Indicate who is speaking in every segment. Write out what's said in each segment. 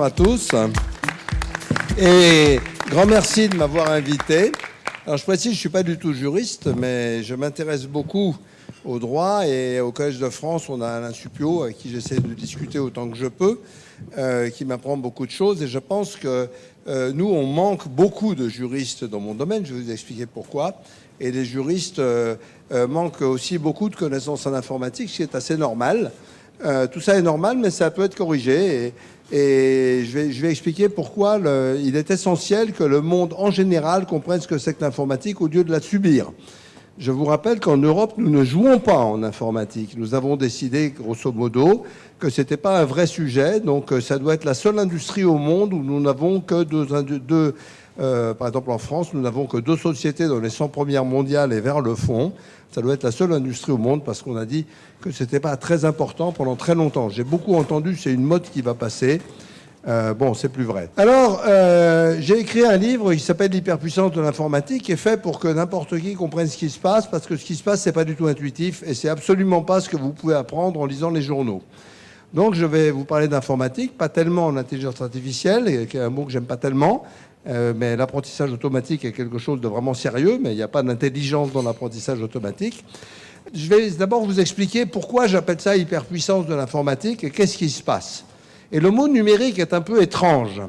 Speaker 1: bonjour à tous. Et grand merci de m'avoir invité. Alors, je précise, je ne suis pas du tout juriste, mais je m'intéresse beaucoup au droit. Et au Collège de France, on a Alain Suppiot, avec qui j'essaie de discuter autant que je peux, qui m'apprend beaucoup de choses. Et je pense que nous, on manque beaucoup de juristes dans mon domaine. Je vais vous expliquer pourquoi. Et les juristes manquent aussi beaucoup de connaissances en informatique, ce qui est assez normal. Tout ça est normal, mais ça peut être corrigé. Et je vais expliquer pourquoi il est essentiel que le monde en général comprenne ce que c'est que l'informatique au lieu de la subir. Je vous rappelle qu'en Europe, nous ne jouons pas en informatique. Nous avons décidé, grosso modo, que ce n'était pas un vrai sujet. Donc, ça doit être la seule industrie au monde où nous n'avons que deux par exemple, en France, nous n'avons que 2 sociétés dans les 100 premières mondiales et vers le fond. Ça doit être la seule industrie au monde parce qu'on a dit que ce n'était pas très important pendant très longtemps. J'ai beaucoup entendu, c'est une mode qui va passer. Bon, c'est plus vrai. Alors, j'ai écrit un livre qui s'appelle L'hyperpuissance de l'informatique, qui est fait pour que n'importe qui comprenne ce qui se passe, parce que ce qui se passe, c'est pas du tout intuitif et c'est absolument pas ce que vous pouvez apprendre en lisant les journaux. Donc, je vais vous parler d'informatique, pas tellement en intelligence artificielle, qui est un mot que j'aime pas tellement. Mais l'apprentissage automatique est quelque chose de vraiment sérieux, mais il n'y a pas d'intelligence dans l'apprentissage automatique. Je vais d'abord vous expliquer pourquoi j'appelle ça hyperpuissance de l'informatique et qu'est-ce qui se passe. Et le mot numérique est un peu étrange.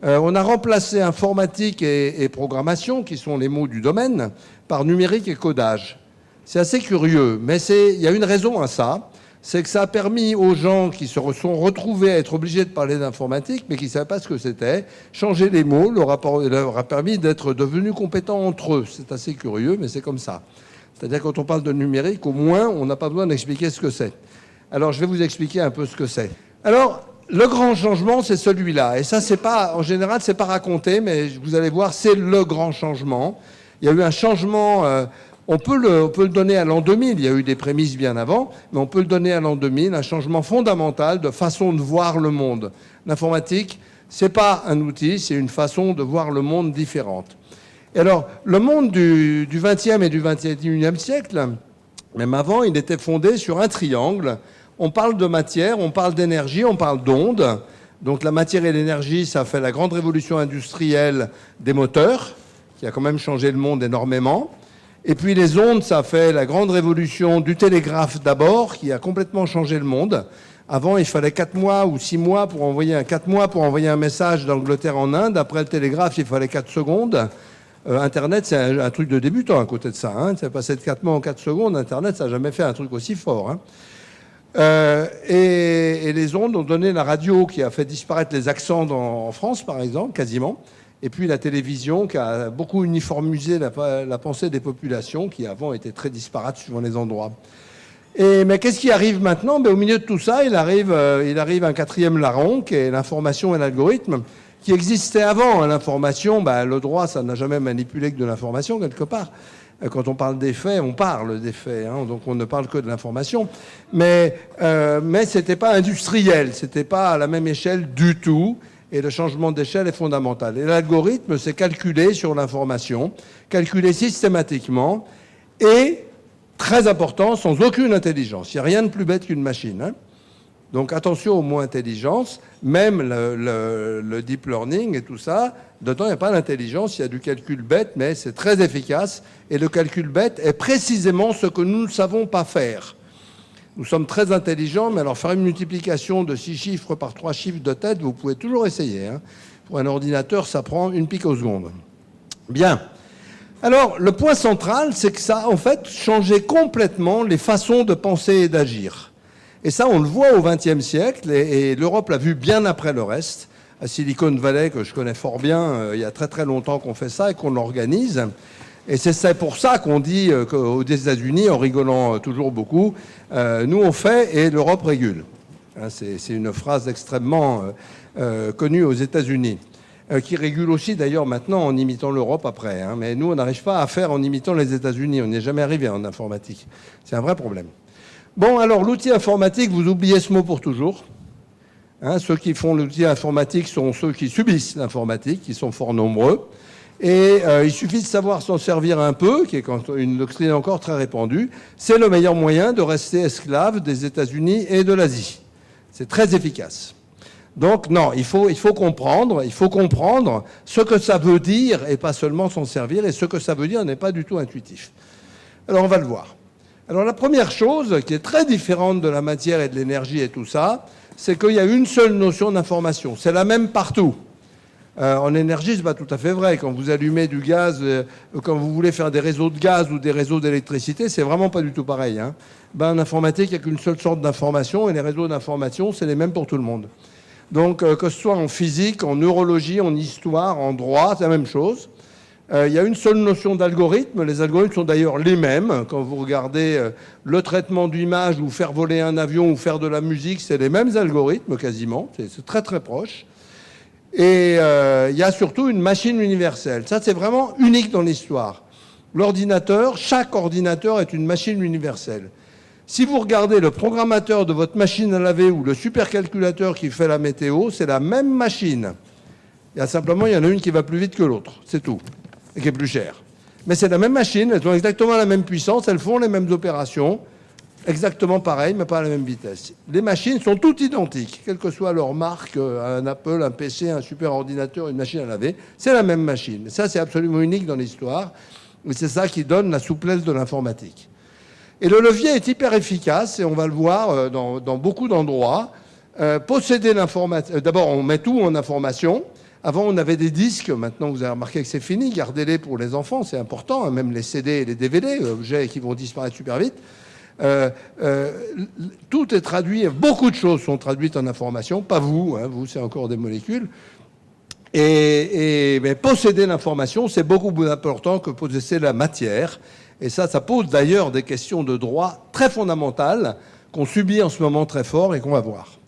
Speaker 1: On a remplacé informatique et programmation, qui sont les mots du domaine, par numérique et codage. C'est assez curieux, mais il y a une raison à ça. C'est que ça a permis aux gens qui se sont retrouvés à être obligés de parler d'informatique, mais qui ne savaient pas ce que c'était, changer les mots, leur a permis d'être devenus compétents entre eux. C'est assez curieux, mais c'est comme ça. C'est-à-dire quand on parle de numérique, au moins, on n'a pas besoin d'expliquer ce que c'est. Alors, je vais vous expliquer un peu ce que c'est. Alors, le grand changement, c'est celui-là. Et ça, c'est pas, en général, c'est pas raconté, mais vous allez voir, c'est le grand changement. Il y a eu un changement... On peut le donner à l'an 2000, il y a eu des prémices bien avant, mais on peut le donner à l'an 2000, un changement fondamental de façon de voir le monde. L'informatique, c'est pas un outil, c'est une façon de voir le monde différente. Et alors, le monde du XXe et du XXIe siècle, même avant, il était fondé sur un triangle. On parle de matière, on parle d'énergie, on parle d'ondes. Donc la matière et l'énergie, ça fait la grande révolution industrielle des moteurs, qui a quand même changé le monde énormément. Et puis les ondes, ça fait la grande révolution du télégraphe d'abord, qui a complètement changé le monde. Avant, il fallait 4 mois ou 6 mois pour envoyer un message d'Angleterre en Inde. Après le télégraphe, il fallait 4 secondes. Internet, c'est un truc de débutant à côté de ça. Ça passait de 4 mois en 4 secondes. Internet, ça n'a jamais fait un truc aussi fort. Et les ondes ont donné la radio qui a fait disparaître les accents en France, par exemple, quasiment. Et puis la télévision qui a beaucoup uniformisé la pensée des populations qui avant étaient très disparates suivant les endroits. Mais qu'est-ce qui arrive maintenant ? Au milieu de tout ça, il arrive un 4e larron qui est l'information et l'algorithme qui existait avant. L'information, le droit, ça n'a jamais manipulé que de l'information quelque part. Quand on parle des faits, on parle des faits, donc on ne parle que de l'information. Mais c'était pas industriel, c'était pas à la même échelle du tout. Et le changement d'échelle est fondamental. Et l'algorithme, c'est calculé sur l'information, calculé systématiquement et, très important, sans aucune intelligence. Il n'y a rien de plus bête qu'une machine. Donc attention au mot intelligence, même le deep learning et tout ça, dedans il n'y a pas d'intelligence, il y a du calcul bête, mais c'est très efficace. Et le calcul bête est précisément ce que nous ne savons pas faire. Nous sommes très intelligents, mais alors faire une multiplication de 6 chiffres par 3 chiffres de tête, vous pouvez toujours essayer. Pour un ordinateur, ça prend une pique aux secondes. Bien. Alors, le point central, c'est que ça a en fait changé complètement les façons de penser et d'agir. Et ça, on le voit au XXe siècle, et l'Europe l'a vu bien après le reste. À Silicon Valley, que je connais fort bien, il y a très très longtemps qu'on fait ça et qu'on l'organise. Et c'est pour ça qu'on dit qu'aux États-Unis, en rigolant toujours beaucoup, nous on fait et l'Europe régule. C'est une phrase extrêmement connue aux États-Unis, qui régule aussi d'ailleurs maintenant en imitant l'Europe après. Mais nous, on n'arrive pas à faire en imitant les États-Unis. On n'y est jamais arrivé en informatique. C'est un vrai problème. Bon, alors l'outil informatique, vous oubliez ce mot pour toujours. Ceux qui font l'outil informatique sont ceux qui subissent l'informatique, qui sont fort nombreux. Et il suffit de savoir s'en servir un peu, qui est une doctrine encore très répandue. C'est le meilleur moyen de rester esclave des États-Unis et de l'Asie. C'est très efficace. Donc non, il faut comprendre ce que ça veut dire et pas seulement s'en servir, et ce que ça veut dire n'est pas du tout intuitif. Alors on va le voir. Alors la première chose qui est très différente de la matière et de l'énergie et tout ça, c'est qu'il y a une seule notion d'information. C'est la même partout. En énergie, c'est pas tout à fait vrai. Quand vous allumez du gaz, quand vous voulez faire des réseaux de gaz ou des réseaux d'électricité, c'est vraiment pas du tout pareil. Hein. En informatique, il n'y a qu'une seule sorte d'information, et les réseaux d'information, c'est les mêmes pour tout le monde. Donc, que ce soit en physique, en neurologie, en histoire, en droit, c'est la même chose. Il y a une seule notion d'algorithme. Les algorithmes sont d'ailleurs les mêmes. Quand vous regardez le traitement d'image ou faire voler un avion ou faire de la musique, c'est les mêmes algorithmes quasiment. C'est très très proche. Et il y a surtout une machine universelle. Ça, c'est vraiment unique dans l'histoire. L'ordinateur, chaque ordinateur est une machine universelle. Si vous regardez le programmateur de votre machine à laver ou le supercalculateur qui fait la météo, c'est la même machine. Il y en a une qui va plus vite que l'autre, c'est tout, et qui est plus chère. Mais c'est la même machine, elles ont exactement la même puissance, elles font les mêmes opérations, exactement pareil, mais pas à la même vitesse. Les machines sont toutes identiques, quelle que soit leur marque, un Apple, un PC, un superordinateur, une machine à laver, c'est la même machine. Ça, c'est absolument unique dans l'histoire, et c'est ça qui donne la souplesse de l'informatique. Et le levier est hyper efficace, et on va le voir dans beaucoup d'endroits. Posséder l'information... D'abord, on met tout en information. Avant, on avait des disques. Maintenant, vous avez remarqué que c'est fini. Gardez-les pour les enfants, c'est important. Hein, même les CD et les DVD, objets qui vont disparaître super vite. Tout est traduit. Beaucoup de choses sont traduites en information. Pas vous. Hein, vous, c'est encore des molécules. Mais posséder l'information, c'est beaucoup plus important que posséder la matière. Et ça pose d'ailleurs des questions de droit très fondamentales qu'on subit en ce moment très fort et qu'on va voir.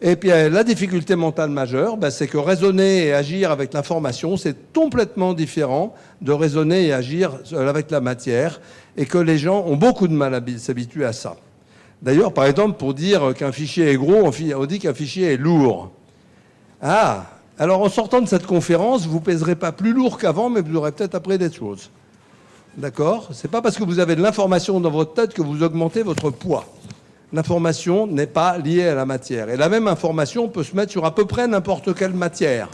Speaker 1: Et puis la difficulté mentale majeure, c'est que raisonner et agir avec l'information, c'est complètement différent de raisonner et agir avec la matière, et que les gens ont beaucoup de mal à s'habituer à ça. D'ailleurs, par exemple, pour dire qu'un fichier est gros, on dit qu'un fichier est lourd. Ah, alors en sortant de cette conférence, vous ne pèserez pas plus lourd qu'avant, mais vous aurez peut-être appris des choses. D'accord ? C'est pas parce que vous avez de l'information dans votre tête que vous augmentez votre poids. L'information n'est pas liée à la matière. Et la même information peut se mettre sur à peu près n'importe quelle matière.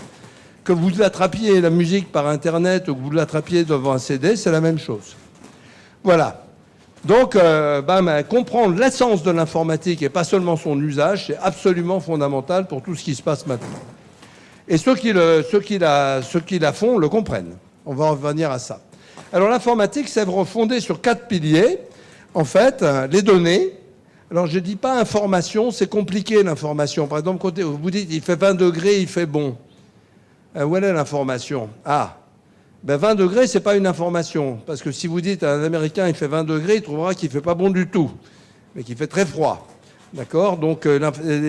Speaker 1: Que vous attrapiez la musique par Internet ou que vous l'attrapiez devant un CD, c'est la même chose. Voilà. Donc, comprendre l'essence de l'informatique et pas seulement son usage, c'est absolument fondamental pour tout ce qui se passe maintenant. Et ceux qui la font le comprennent. On va revenir à ça. Alors l'informatique, c'est fondé sur 4 piliers. En fait, les données. Alors je ne dis pas information, c'est compliqué l'information. Par exemple, quand vous dites il fait 20 degrés, il fait bon. Où est l'information ? 20 degrés, ce n'est pas une information. Parce que si vous dites à un Américain il fait 20 degrés, il trouvera qu'il ne fait pas bon du tout, mais qu'il fait très froid. D'accord ? Donc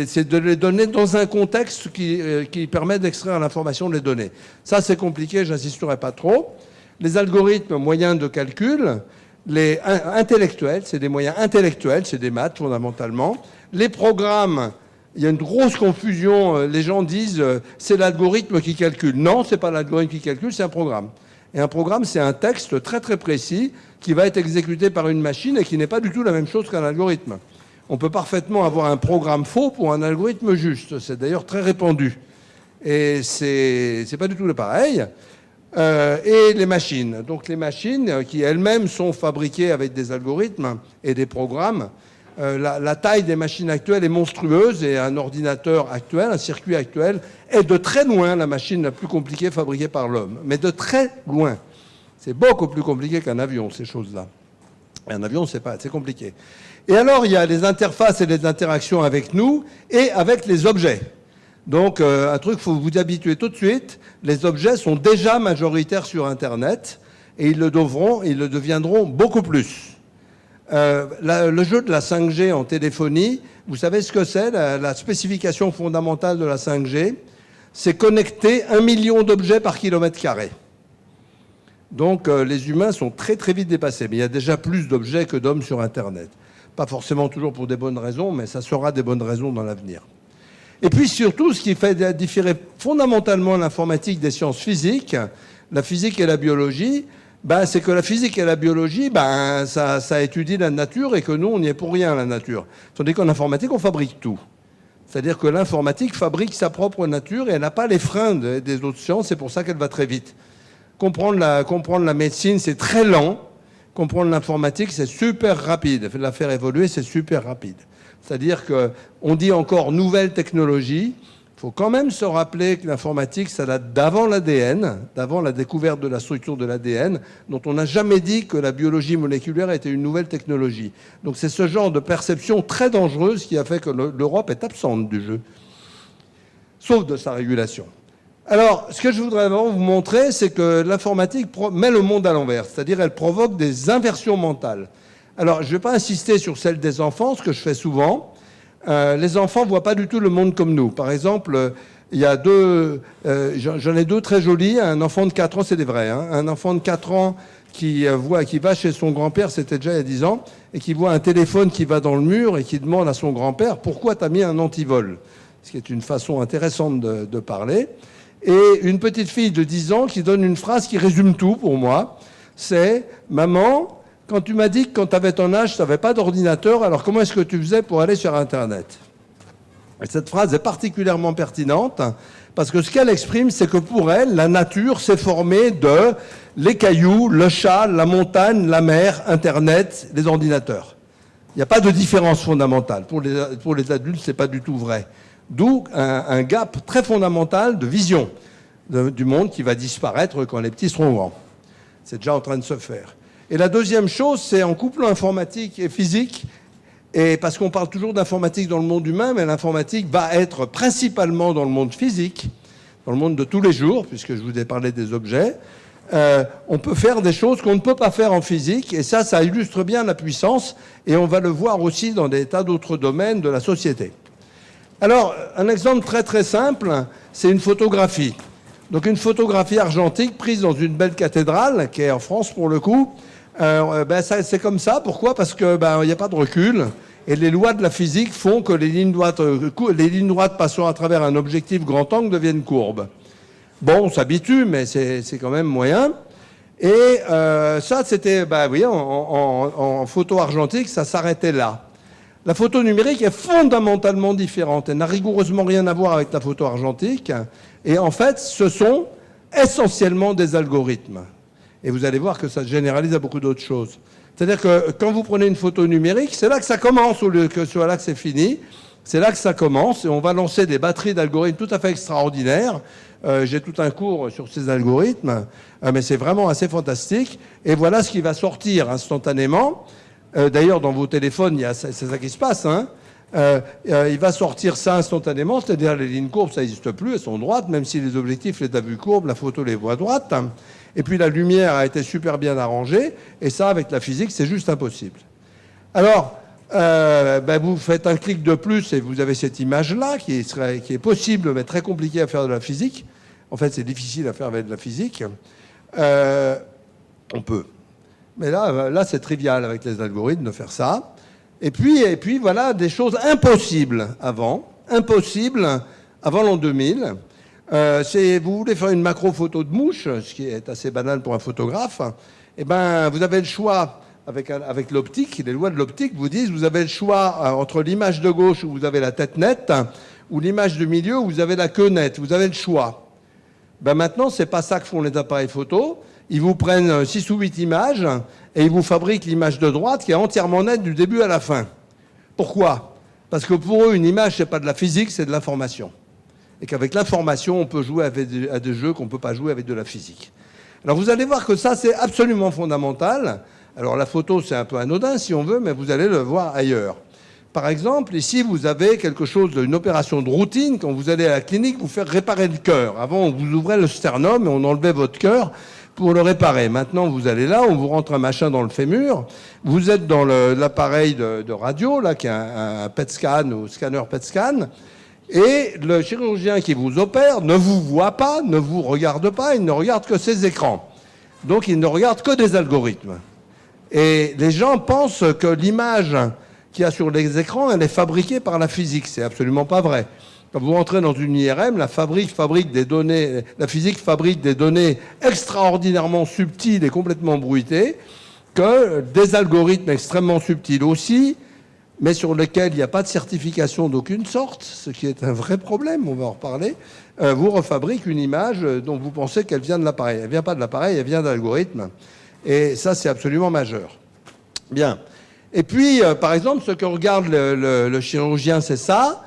Speaker 1: c'est de les donner dans un contexte qui permet d'extraire l'information de les données. Ça, c'est compliqué, je n'insisterai pas trop. Les algorithmes, moyens de calcul, les intellectuels, c'est des moyens intellectuels, c'est des maths fondamentalement. Les programmes, il y a une grosse confusion. Les gens disent c'est l'algorithme qui calcule. Non, c'est pas l'algorithme qui calcule, c'est un programme. Et un programme, c'est un texte très très précis qui va être exécuté par une machine et qui n'est pas du tout la même chose qu'un algorithme. On peut parfaitement avoir un programme faux pour un algorithme juste. C'est d'ailleurs très répandu. Et c'est pas du tout le pareil. Et les machines. Donc les machines qui elles-mêmes sont fabriquées avec des algorithmes et des programmes. La taille des machines actuelles est monstrueuse et un ordinateur actuel, un circuit actuel, est de très loin la machine la plus compliquée fabriquée par l'homme. Mais de très loin. C'est beaucoup plus compliqué qu'un avion, ces choses-là. Un avion, c'est compliqué. Et alors, il y a les interfaces et les interactions avec nous et avec les objets. Donc, un truc, il faut vous habituer tout de suite. Les objets sont déjà majoritaires sur Internet et ils le deviendront beaucoup plus. Le jeu de la 5G en téléphonie, vous savez ce que c'est, la spécification fondamentale de la 5G, c'est connecter 1 million d'objets par kilomètre carré. Donc, les humains sont très très vite dépassés. Mais il y a déjà plus d'objets que d'hommes sur Internet. Pas forcément toujours pour des bonnes raisons, mais ça sera des bonnes raisons dans l'avenir. Et puis surtout, ce qui fait différer fondamentalement l'informatique des sciences physiques, la physique et la biologie, c'est que la physique et la biologie, ça étudie la nature et que nous, on n'y est pour rien, la nature. Tandis qu'en informatique, on fabrique tout. C'est-à-dire que l'informatique fabrique sa propre nature et elle n'a pas les freins des autres sciences, c'est pour ça qu'elle va très vite. Comprendre la médecine, c'est très lent. Comprendre l'informatique, c'est super rapide. La faire évoluer, c'est super rapide. C'est-à-dire qu'on dit encore nouvelle technologie. Il faut quand même se rappeler que l'informatique, ça date d'avant l'ADN, d'avant la découverte de la structure de l'ADN, dont on n'a jamais dit que la biologie moléculaire était une nouvelle technologie. Donc c'est ce genre de perception très dangereuse qui a fait que l'Europe est absente du jeu, sauf de sa régulation. Alors, ce que je voudrais vraiment vous montrer, c'est que l'informatique met le monde à l'envers, c'est-à-dire elle provoque des inversions mentales. Alors, je ne vais pas insister sur celle des enfants, ce que je fais souvent. Les enfants ne voient pas du tout le monde comme nous. Par exemple, il y a j'en ai deux très jolis. Un enfant de 4 ans, c'est des vrais, hein, un enfant de 4 ans qui va chez son grand-père, c'était déjà il y a 10 ans, et qui voit un téléphone qui va dans le mur et qui demande à son grand-père « Pourquoi tu as mis un antivol ?» Ce qui est une façon intéressante de parler. Et une petite fille de 10 ans qui donne une phrase qui résume tout pour moi. C'est « Maman, quand tu m'as dit que quand tu avais ton âge, tu n'avais pas d'ordinateur, alors comment est-ce que tu faisais pour aller sur Internet ?» Et cette phrase est particulièrement pertinente parce que ce qu'elle exprime, c'est que pour elle, la nature s'est formée de les cailloux, le chat, la montagne, la mer, Internet, les ordinateurs. Il n'y a pas de différence fondamentale. Pour les adultes, ce n'est pas du tout vrai. D'où un gap très fondamental de vision du monde qui va disparaître quand les petits seront grands. C'est déjà en train de se faire. Et la deuxième chose, c'est en couplant informatique et physique, et parce qu'on parle toujours d'informatique dans le monde humain, mais l'informatique va être principalement dans le monde physique, dans le monde de tous les jours, puisque je vous ai parlé des objets. On peut faire des choses qu'on ne peut pas faire en physique, et ça illustre bien la puissance, et on va le voir aussi dans des tas d'autres domaines de la société. Alors, un exemple très très simple, c'est une photographie. Donc une photographie argentique prise dans une belle cathédrale, qui est en France pour le coup. C'est comme ça. Pourquoi ? Parce qu'il n'y a pas de recul. Et les lois de la physique font que les lignes droites passant à travers un objectif grand angle deviennent courbes. Bon, on s'habitue, mais c'est quand même moyen. Et ça, c'était, en photo argentique, ça s'arrêtait là. La photo numérique est fondamentalement différente. Elle n'a rigoureusement rien à voir avec la photo argentique. Et en fait, ce sont essentiellement des algorithmes. Et vous allez voir que ça se généralise à beaucoup d'autres choses. C'est-à-dire que quand vous prenez une photo numérique, c'est là que ça commence au lieu que ce soit là que c'est fini. C'est là que ça commence et on va lancer des batteries d'algorithmes tout à fait extraordinaires. J'ai tout un cours sur ces algorithmes, mais c'est vraiment assez fantastique. Et voilà ce qui va sortir instantanément. D'ailleurs, dans vos téléphones, c'est ça qui se passe. Hein. Il va sortir ça instantanément, c'est-à-dire les lignes courbes, ça n'existe plus, elles sont droites, même si les objectifs les a vues courbes, la photo les voit droites. Et puis la lumière a été super bien arrangée, et ça, avec la physique, c'est juste impossible. Alors, vous faites un clic de plus et vous avez cette image-là qui est possible, mais très compliquée à faire de la physique. En fait, c'est difficile à faire avec de la physique. On peut. Mais là, c'est trivial avec les algorithmes de faire ça. Et puis voilà, des choses impossibles avant l'an 2000. Vous voulez faire une macro-photo de mouche, ce qui est assez banal pour un photographe, vous avez le choix avec l'optique. Les lois de l'optique vous disent vous avez le choix entre l'image de gauche où vous avez la tête nette ou l'image du milieu où vous avez la queue nette. Vous avez le choix. Maintenant, c'est pas ça que font les appareils photo. Ils vous prennent 6 ou 8 images et ils vous fabriquent l'image de droite qui est entièrement nette du début à la fin. Pourquoi ? Parce que pour eux, une image, c'est pas de la physique, c'est de l'information. Et qu'avec l'information, on peut jouer à des jeux qu'on ne peut pas jouer avec de la physique. Alors vous allez voir que ça, c'est absolument fondamental. Alors la photo, c'est un peu anodin si on veut, mais vous allez le voir ailleurs. Par exemple, ici, vous avez quelque chose d'une opération de routine. Quand vous allez à la clinique, vous faire réparer le cœur. Avant, on vous ouvrait le sternum et on enlevait votre cœur pour le réparer. Maintenant, vous allez là, on vous rentre un machin dans le fémur. Vous êtes dans l'appareil de radio, là, qui est un PET scan ou scanner PET scan. Et le chirurgien qui vous opère ne vous voit pas, ne vous regarde pas, il ne regarde que ses écrans. Donc, il ne regarde que des algorithmes. Et les gens pensent que l'image qu'il y a sur les écrans, elle est fabriquée par la physique. C'est absolument pas vrai. Quand vous rentrez dans une IRM, la physique fabrique des données extraordinairement subtiles et complètement bruitées, que des algorithmes extrêmement subtils aussi mais sur lesquels il n'y a pas de certification d'aucune sorte, ce qui est un vrai problème, on va en reparler, vous refabrique une image dont vous pensez qu'elle vient de l'appareil. Elle ne vient pas de l'appareil, elle vient d'algorithme. Et ça, c'est absolument majeur. Bien. Et puis, par exemple, ce que regarde le chirurgien, c'est ça.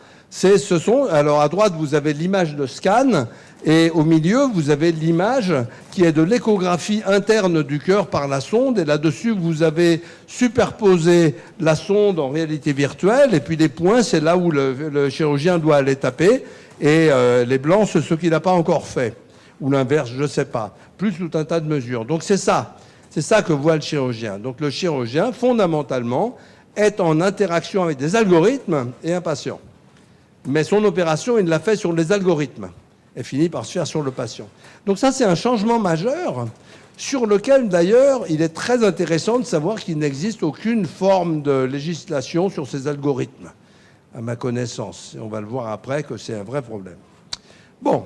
Speaker 1: Alors, à droite, vous avez l'image de scan, et au milieu, vous avez l'image qui est de l'échographie interne du cœur par la sonde. Et là-dessus, vous avez superposé la sonde en réalité virtuelle. Et puis, les points, c'est là où le chirurgien doit aller taper. Et les blancs, c'est ce qu'il n'a pas encore fait. Ou l'inverse, je ne sais pas. Plus tout un tas de mesures. Donc, c'est ça. C'est ça que voit le chirurgien. Donc, le chirurgien, fondamentalement, est en interaction avec des algorithmes et un patient. Mais son opération, il l'a fait sur les algorithmes et finit par se faire sur le patient. Donc ça, c'est un changement majeur sur lequel, d'ailleurs, il est très intéressant de savoir qu'il n'existe aucune forme de législation sur ces algorithmes, à ma connaissance. Et on va le voir après que c'est un vrai problème. Bon,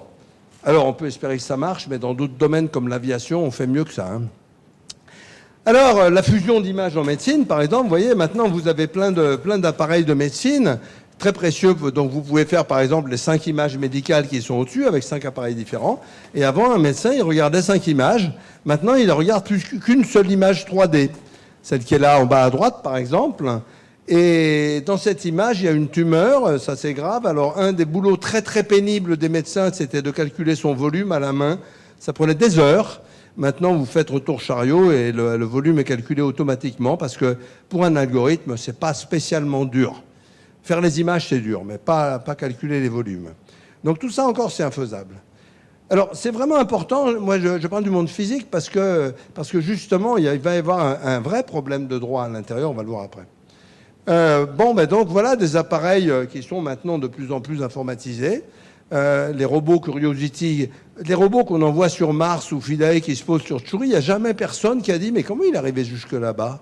Speaker 1: alors on peut espérer que ça marche, mais dans d'autres domaines comme l'aviation, on fait mieux que ça. Alors, la fusion d'images en médecine, par exemple, vous voyez, maintenant, vous avez plein d'appareils de médecine très précieux, donc vous pouvez faire par exemple les 5 images médicales qui sont au-dessus avec 5 appareils différents. Et avant, un médecin, il regardait 5 images. Maintenant, il ne regarde plus qu'une seule image 3D, celle qui est là en bas à droite par exemple. Et dans cette image, il y a une tumeur, ça c'est grave. Alors un des boulots très très pénibles des médecins, c'était de calculer son volume à la main. Ça prenait des heures. Maintenant, vous faites retour chariot et le volume est calculé automatiquement parce que pour un algorithme, c'est pas spécialement dur. Faire les images, c'est dur, mais pas calculer les volumes. Donc tout ça encore, c'est infaisable. Alors c'est vraiment important, moi je parle du monde physique parce que justement, il va y avoir un vrai problème de droit à l'intérieur, on va le voir après. Donc voilà des appareils qui sont maintenant de plus en plus informatisés. Les robots Curiosity, les robots qu'on envoie sur Mars ou Philae qui se posent sur Tchouri, il n'y a jamais personne qui a dit « mais comment il est arrivé jusque là-bas ?»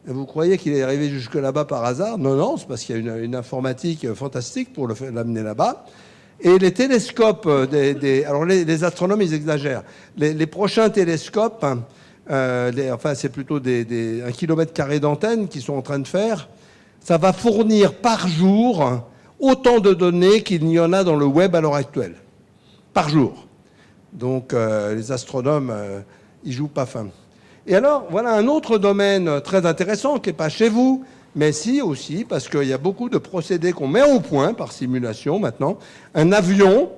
Speaker 1: Vous croyez qu'il est arrivé jusque là-bas par hasard? Non, non, c'est parce qu'il y a une informatique fantastique pour l'amener là-bas. Et les télescopes, alors les astronomes, ils exagèrent. Les prochains télescopes, c'est plutôt 1 km² d'antenne qu'ils sont en train de faire, ça va fournir par jour autant de données qu'il n'y en a dans le web à l'heure actuelle. Par jour. Donc les astronomes, ils jouent pas fin. Et alors, voilà un autre domaine très intéressant qui n'est pas chez vous, mais si aussi, parce qu'il y a beaucoup de procédés qu'on met au point par simulation maintenant. Un avion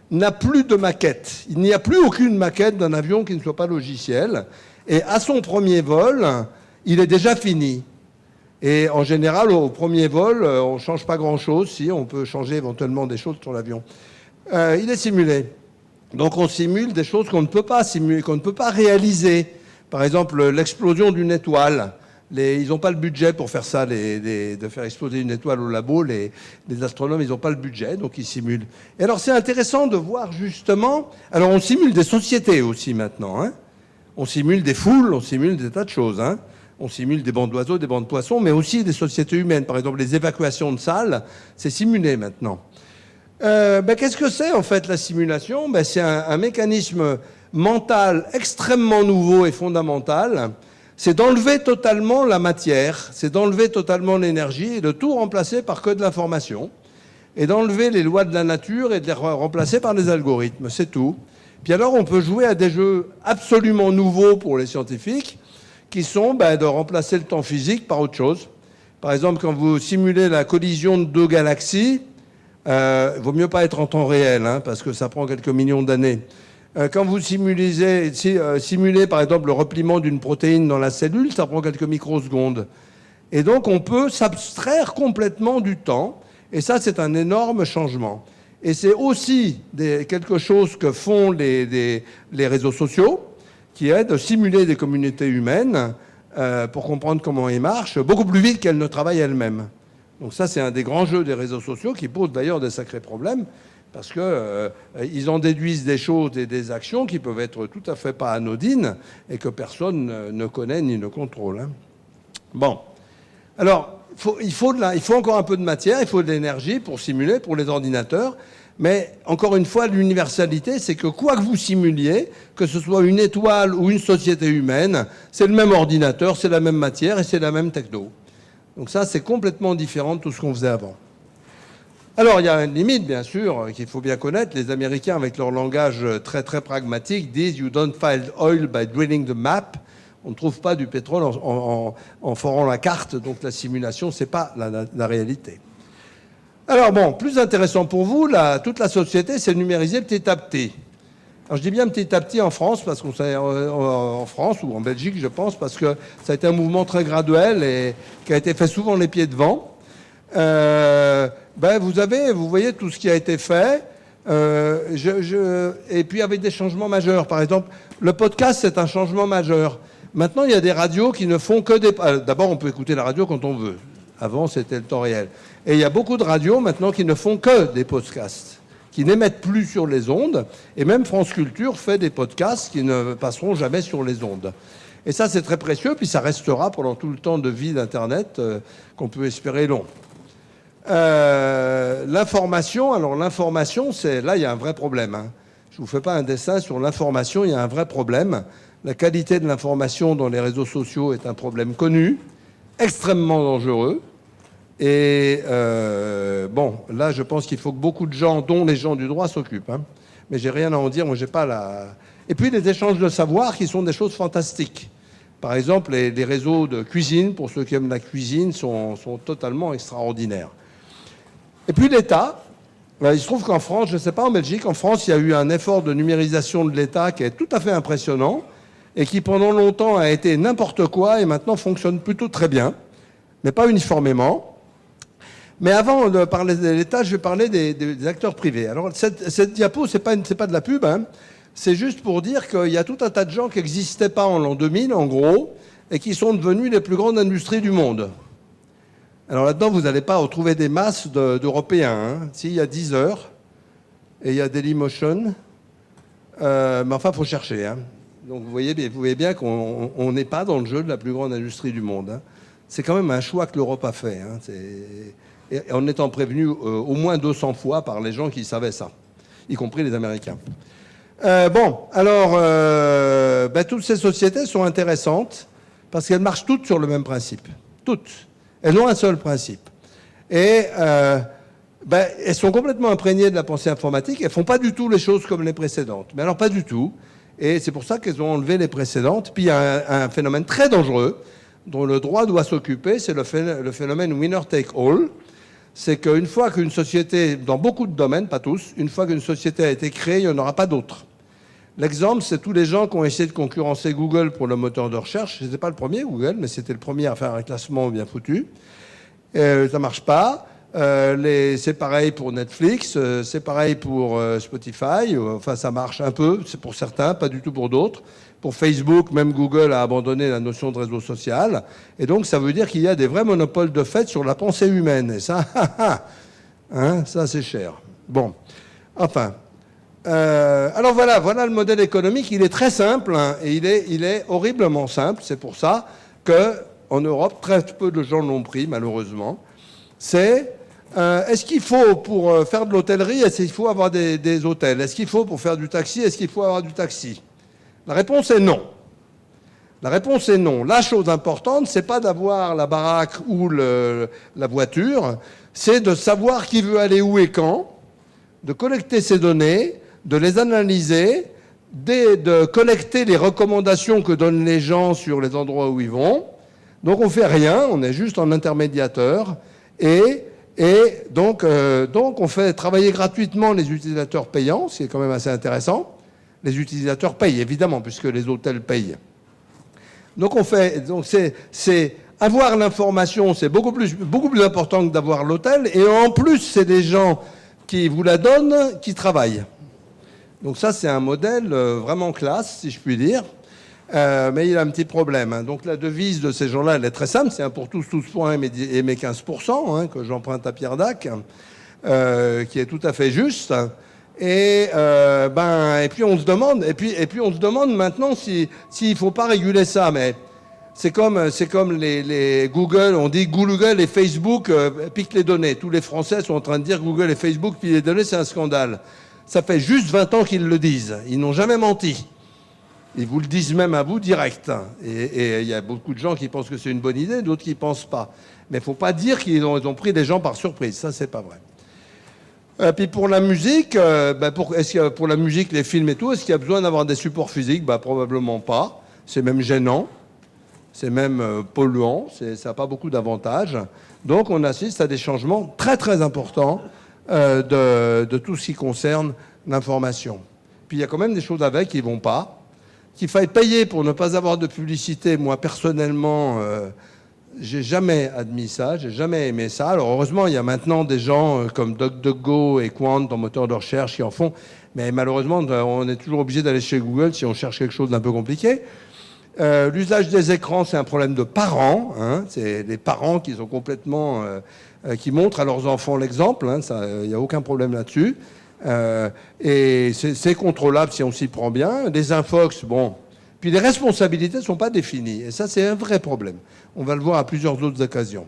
Speaker 1: n'a plus de maquette. Il n'y a plus aucune maquette d'un avion qui ne soit pas logiciel. Et à son premier vol, il est déjà fini. Et en général, au premier vol, on ne change pas grand-chose. Si, on peut changer éventuellement des choses sur l'avion. Il est simulé. Donc on simule des choses qu'on ne peut pas simuler, qu'on ne peut pas réaliser. Par exemple, l'explosion d'une étoile. Ils n'ont pas le budget pour faire ça, de faire exploser une étoile au labo. Les astronomes, ils n'ont pas le budget, donc ils simulent. Et alors c'est intéressant de voir justement... Alors on simule des sociétés aussi maintenant. On simule des foules, on simule des tas de choses. On simule des bancs d'oiseaux, des bancs de poissons, mais aussi des sociétés humaines. Par exemple, les évacuations de salles, c'est simulé maintenant. Qu'est-ce que c'est en fait la simulation? C'est un mécanisme mental extrêmement nouveau et fondamental. C'est d'enlever totalement la matière, c'est d'enlever totalement l'énergie et de tout remplacer par que de l'information. Et d'enlever les lois de la nature et de les remplacer par des algorithmes, c'est tout. Puis alors on peut jouer à des jeux absolument nouveaux pour les scientifiques qui sont de remplacer le temps physique par autre chose. Par exemple, quand vous simulez la collision de 2 galaxies, il vaut mieux pas être en temps réel, parce que ça prend quelques millions d'années. Quand vous simulez, par exemple, le repliement d'une protéine dans la cellule, ça prend quelques microsecondes. Et donc, on peut s'abstraire complètement du temps. Et ça, c'est un énorme changement. Et c'est aussi quelque chose que font les réseaux sociaux, qui est de simuler des communautés humaines pour comprendre comment elles marchent, beaucoup plus vite qu'elles ne travaillent elles-mêmes. Donc ça, c'est un des grands jeux des réseaux sociaux qui pose d'ailleurs des sacrés problèmes parce qu'ils en déduisent des choses et des actions qui peuvent être tout à fait pas anodines et que personne ne connaît ni ne contrôle. Bon. Alors, il faut encore un peu de matière, il faut de l'énergie pour simuler, pour les ordinateurs. Mais encore une fois, l'universalité, c'est que quoi que vous simuliez, que ce soit une étoile ou une société humaine, c'est le même ordinateur, c'est la même matière et c'est la même techno. Donc ça, c'est complètement différent de tout ce qu'on faisait avant. Alors, il y a une limite, bien sûr, qu'il faut bien connaître. Les Américains, avec leur langage très, très pragmatique, disent « You don't find oil by drilling the map ». On ne trouve pas du pétrole en forant la carte, donc la simulation, ce n'est pas la réalité. Alors bon, plus intéressant pour vous, toute la société s'est numérisée petit à petit. Alors je dis bien petit à petit en France, parce qu'on en France ou en Belgique, je pense, parce que ça a été un mouvement très graduel et qui a été fait souvent les pieds devant. Vous voyez tout ce qui a été fait, et puis avec des changements majeurs. Par exemple, le podcast, c'est un changement majeur. Maintenant, il y a des radios qui ne font que des... D'abord, on peut écouter la radio quand on veut. Avant, c'était le temps réel. Et il y a beaucoup de radios maintenant qui ne font que des podcasts, qui n'émettent plus sur les ondes. Et même France Culture fait des podcasts qui ne passeront jamais sur les ondes. Et ça, c'est très précieux, puis ça restera pendant tout le temps de vie d'Internet qu'on peut espérer long. L'information, c'est... Là, il y a un vrai problème. Hein. Je ne vous fais pas un dessin sur l'information, il y a un vrai problème. La qualité de l'information dans les réseaux sociaux est un problème connu, extrêmement dangereux. Et là, je pense qu'il faut que beaucoup de gens, dont les gens du droit, s'occupent. Hein. Mais j'ai rien à en dire, moi, j'ai pas la... Et puis, les échanges de savoir qui sont des choses fantastiques. Par exemple, les réseaux de cuisine, pour ceux qui aiment la cuisine, sont totalement extraordinaires. Et puis, l'État... Il se trouve qu'en France, je ne sais pas, en Belgique, en France, il y a eu un effort de numérisation de l'État qui est tout à fait impressionnant et qui, pendant longtemps, a été n'importe quoi et maintenant fonctionne plutôt très bien, mais pas uniformément. Mais avant de parler de l'État, je vais parler des acteurs privés. Alors, cette diapo, c'est pas de la pub, hein. C'est juste pour dire qu'il y a tout un tas de gens qui n'existaient pas en l'an 2000, en gros, et qui sont devenus les plus grandes industries du monde. Alors là-dedans, vous n'allez pas retrouver des masses d'Européens. Hein. Si, il y a Deezer et il y a Dailymotion. Mais enfin, il faut chercher. Hein. Donc vous voyez bien qu'on n'est pas dans le jeu de la plus grande industrie du monde. Hein. C'est quand même un choix que l'Europe a fait. Hein. Et en étant prévenu au moins 200 fois par les gens qui savaient ça, y compris les Américains. Toutes ces sociétés sont intéressantes parce qu'elles marchent toutes sur le même principe. Toutes. Elles ont un seul principe. Et elles sont complètement imprégnées de la pensée informatique. Elles ne font pas du tout les choses comme les précédentes. Mais alors, pas du tout. Et c'est pour ça qu'elles ont enlevé les précédentes. Puis, il y a un phénomène très dangereux dont le droit doit s'occuper. C'est le phénomène winner take all. C'est qu'une fois qu'une société, dans beaucoup de domaines, pas tous, une fois qu'une société a été créée, il n'y en aura pas d'autres. L'exemple, c'est tous les gens qui ont essayé de concurrencer Google pour le moteur de recherche. Ce n'était pas le premier, Google, mais c'était le premier à faire un classement bien foutu. Ça ne marche pas. C'est pareil pour Netflix, c'est pareil pour Spotify. Enfin, ça marche un peu, c'est pour certains, pas du tout pour d'autres. Pour Facebook, même Google a abandonné la notion de réseau social. Et donc, ça veut dire qu'il y a des vrais monopoles de fait sur la pensée humaine. Et ça, ça c'est cher. Bon, enfin... alors voilà le modèle économique. Il est très simple, hein, et il est horriblement simple. C'est pour ça qu'en Europe, très peu de gens l'ont pris, malheureusement. C'est est-ce qu'il faut, pour faire de l'hôtellerie, est-ce qu'il faut avoir des hôtels? Est-ce qu'il faut, pour faire du taxi, est-ce qu'il faut avoir du taxi? La réponse est non. La réponse est non. La chose importante, c'est pas d'avoir la baraque ou la voiture, c'est de savoir qui veut aller où et quand, de collecter ces données, de les analyser, de collecter les recommandations que donnent les gens sur les endroits où ils vont. Donc on ne fait rien, on est juste en intermédiateur. Et donc on fait travailler gratuitement les utilisateurs payants, ce qui est quand même assez intéressant. Les utilisateurs payent, évidemment, puisque les hôtels payent. Donc c'est avoir l'information, c'est beaucoup plus important que d'avoir l'hôtel. Et en plus, c'est des gens qui vous la donnent, qui travaillent. Donc ça, c'est un modèle vraiment classe, si je puis dire. Mais il a un petit problème. Hein. Donc la devise de ces gens-là, elle est très simple. C'est un pour tous points et mes 15%, hein, que j'emprunte à Pierre Dac, qui est tout à fait juste. Et puis on se demande, et puis on se demande maintenant s'il ne faut pas réguler ça. Mais c'est comme les Google, on dit Google et Facebook piquent les données. Tous les Français sont en train de dire Google et Facebook piquent les données, c'est un scandale. Ça fait juste 20 ans qu'ils le disent. Ils n'ont jamais menti. Ils vous le disent même à vous direct. Et il y a beaucoup de gens qui pensent que c'est une bonne idée, d'autres qui ne pensent pas. Mais il ne faut pas dire qu'ils ont pris des gens par surprise. Ça, c'est pas vrai. Puis pour la musique, pour la musique, les films et tout, est-ce qu'il y a besoin d'avoir des supports physiques? Probablement pas. C'est même gênant. C'est même polluant. Ça n'a pas beaucoup d'avantages. Donc on assiste à des changements très très importants de tout ce qui concerne l'information. Puis il y a quand même des choses avec qui ne vont pas. Qu'il faille payer pour ne pas avoir de publicité, moi personnellement, j'ai jamais admis ça, j'ai jamais aimé ça. Alors heureusement, il y a maintenant des gens comme DuckDuckGo et Quant en moteur de recherche qui en font, mais malheureusement, on est toujours obligé d'aller chez Google si on cherche quelque chose d'un peu compliqué. L'usage des écrans, c'est un problème de parents. Hein, c'est les parents qui sont complètement, qui montrent à leurs enfants l'exemple. Hein, il n'y a aucun problème là-dessus. Et c'est contrôlable si on s'y prend bien. Les infox, bon. Puis les responsabilités ne sont pas définies. Et ça, c'est un vrai problème. On va le voir à plusieurs autres occasions.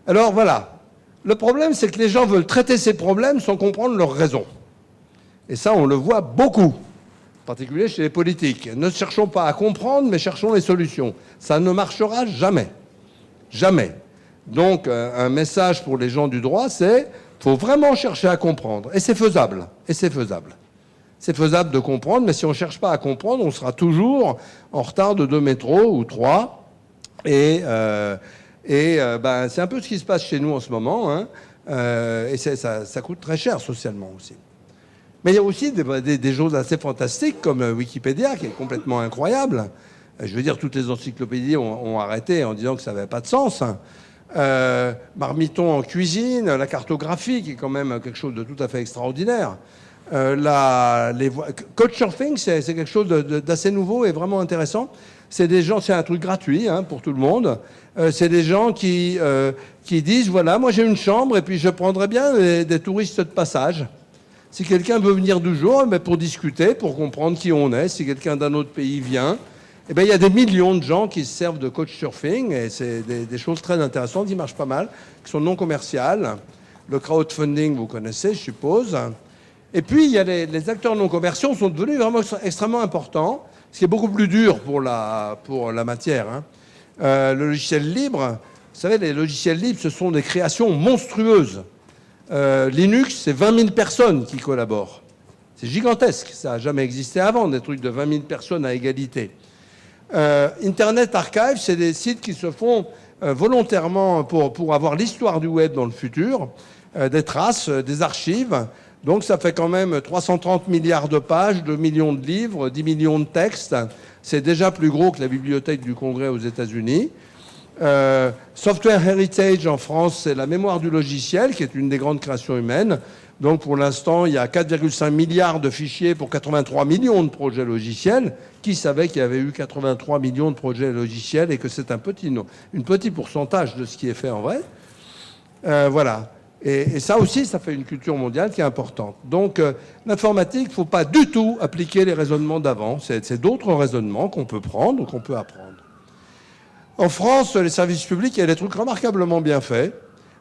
Speaker 1: Alors voilà. Le problème, c'est que les gens veulent traiter ces problèmes sans comprendre leurs raisons. Et ça, on le voit beaucoup, en particulier chez les politiques. Ne cherchons pas à comprendre, mais cherchons les solutions. Ça ne marchera jamais. Jamais. Donc, un message pour les gens du droit, c'est il faut vraiment chercher à comprendre. Et c'est faisable. Et c'est faisable. C'est faisable de comprendre, mais si on ne cherche pas à comprendre, on sera toujours en retard de 2 métros ou 3. Et c'est un peu ce qui se passe chez nous en ce moment. Hein. Et ça coûte très cher socialement aussi. Mais il y a aussi des choses assez fantastiques comme Wikipédia, qui est complètement incroyable. Je veux dire, toutes les encyclopédies ont arrêté en disant que ça n'avait pas de sens. Marmiton en cuisine, la cartographie qui est quand même quelque chose de tout à fait extraordinaire. Couchsurfing, c'est quelque chose d'assez nouveau et vraiment intéressant. C'est des gens, c'est un truc gratuit hein, pour tout le monde. C'est des gens qui disent voilà, moi j'ai une chambre et puis je prendrais bien des touristes de passage. Si quelqu'un veut venir du jour, pour discuter, pour comprendre qui on est, si quelqu'un d'un autre pays vient. Eh bien, il y a des millions de gens qui se servent de couchsurfing et c'est des choses très intéressantes qui marchent pas mal, qui sont non commerciales. Le crowdfunding, vous connaissez, je suppose. Et puis, il y a les acteurs non commerciaux sont devenus vraiment extrêmement importants, ce qui est beaucoup plus dur pour la matière. Hein. Le logiciel libre, vous savez, les logiciels libres, ce sont des créations monstrueuses. Linux, c'est 20 000 personnes qui collaborent. C'est gigantesque, ça n'a jamais existé avant, des trucs de 20 000 personnes à égalité. Internet Archive, c'est des sites qui se font volontairement pour avoir l'histoire du web dans le futur, des traces, des archives. Donc ça fait quand même 330 milliards de pages, 2 millions de livres, 10 millions de textes. C'est déjà plus gros que la bibliothèque du Congrès aux États-Unis. Software Heritage en France, c'est la mémoire du logiciel, qui est une des grandes créations humaines. Donc pour l'instant, il y a 4,5 milliards de fichiers pour 83 millions de projets logiciels. Qui savait qu'il y avait eu 83 millions de projets logiciels et que c'est un petit pourcentage de ce qui est fait en vrai. Voilà. Et ça aussi, ça fait une culture mondiale qui est importante. Donc l'informatique, il ne faut pas du tout appliquer les raisonnements d'avant. C'est d'autres raisonnements qu'on peut prendre ou qu'on peut apprendre. En France, les services publics, il y a des trucs remarquablement bien faits.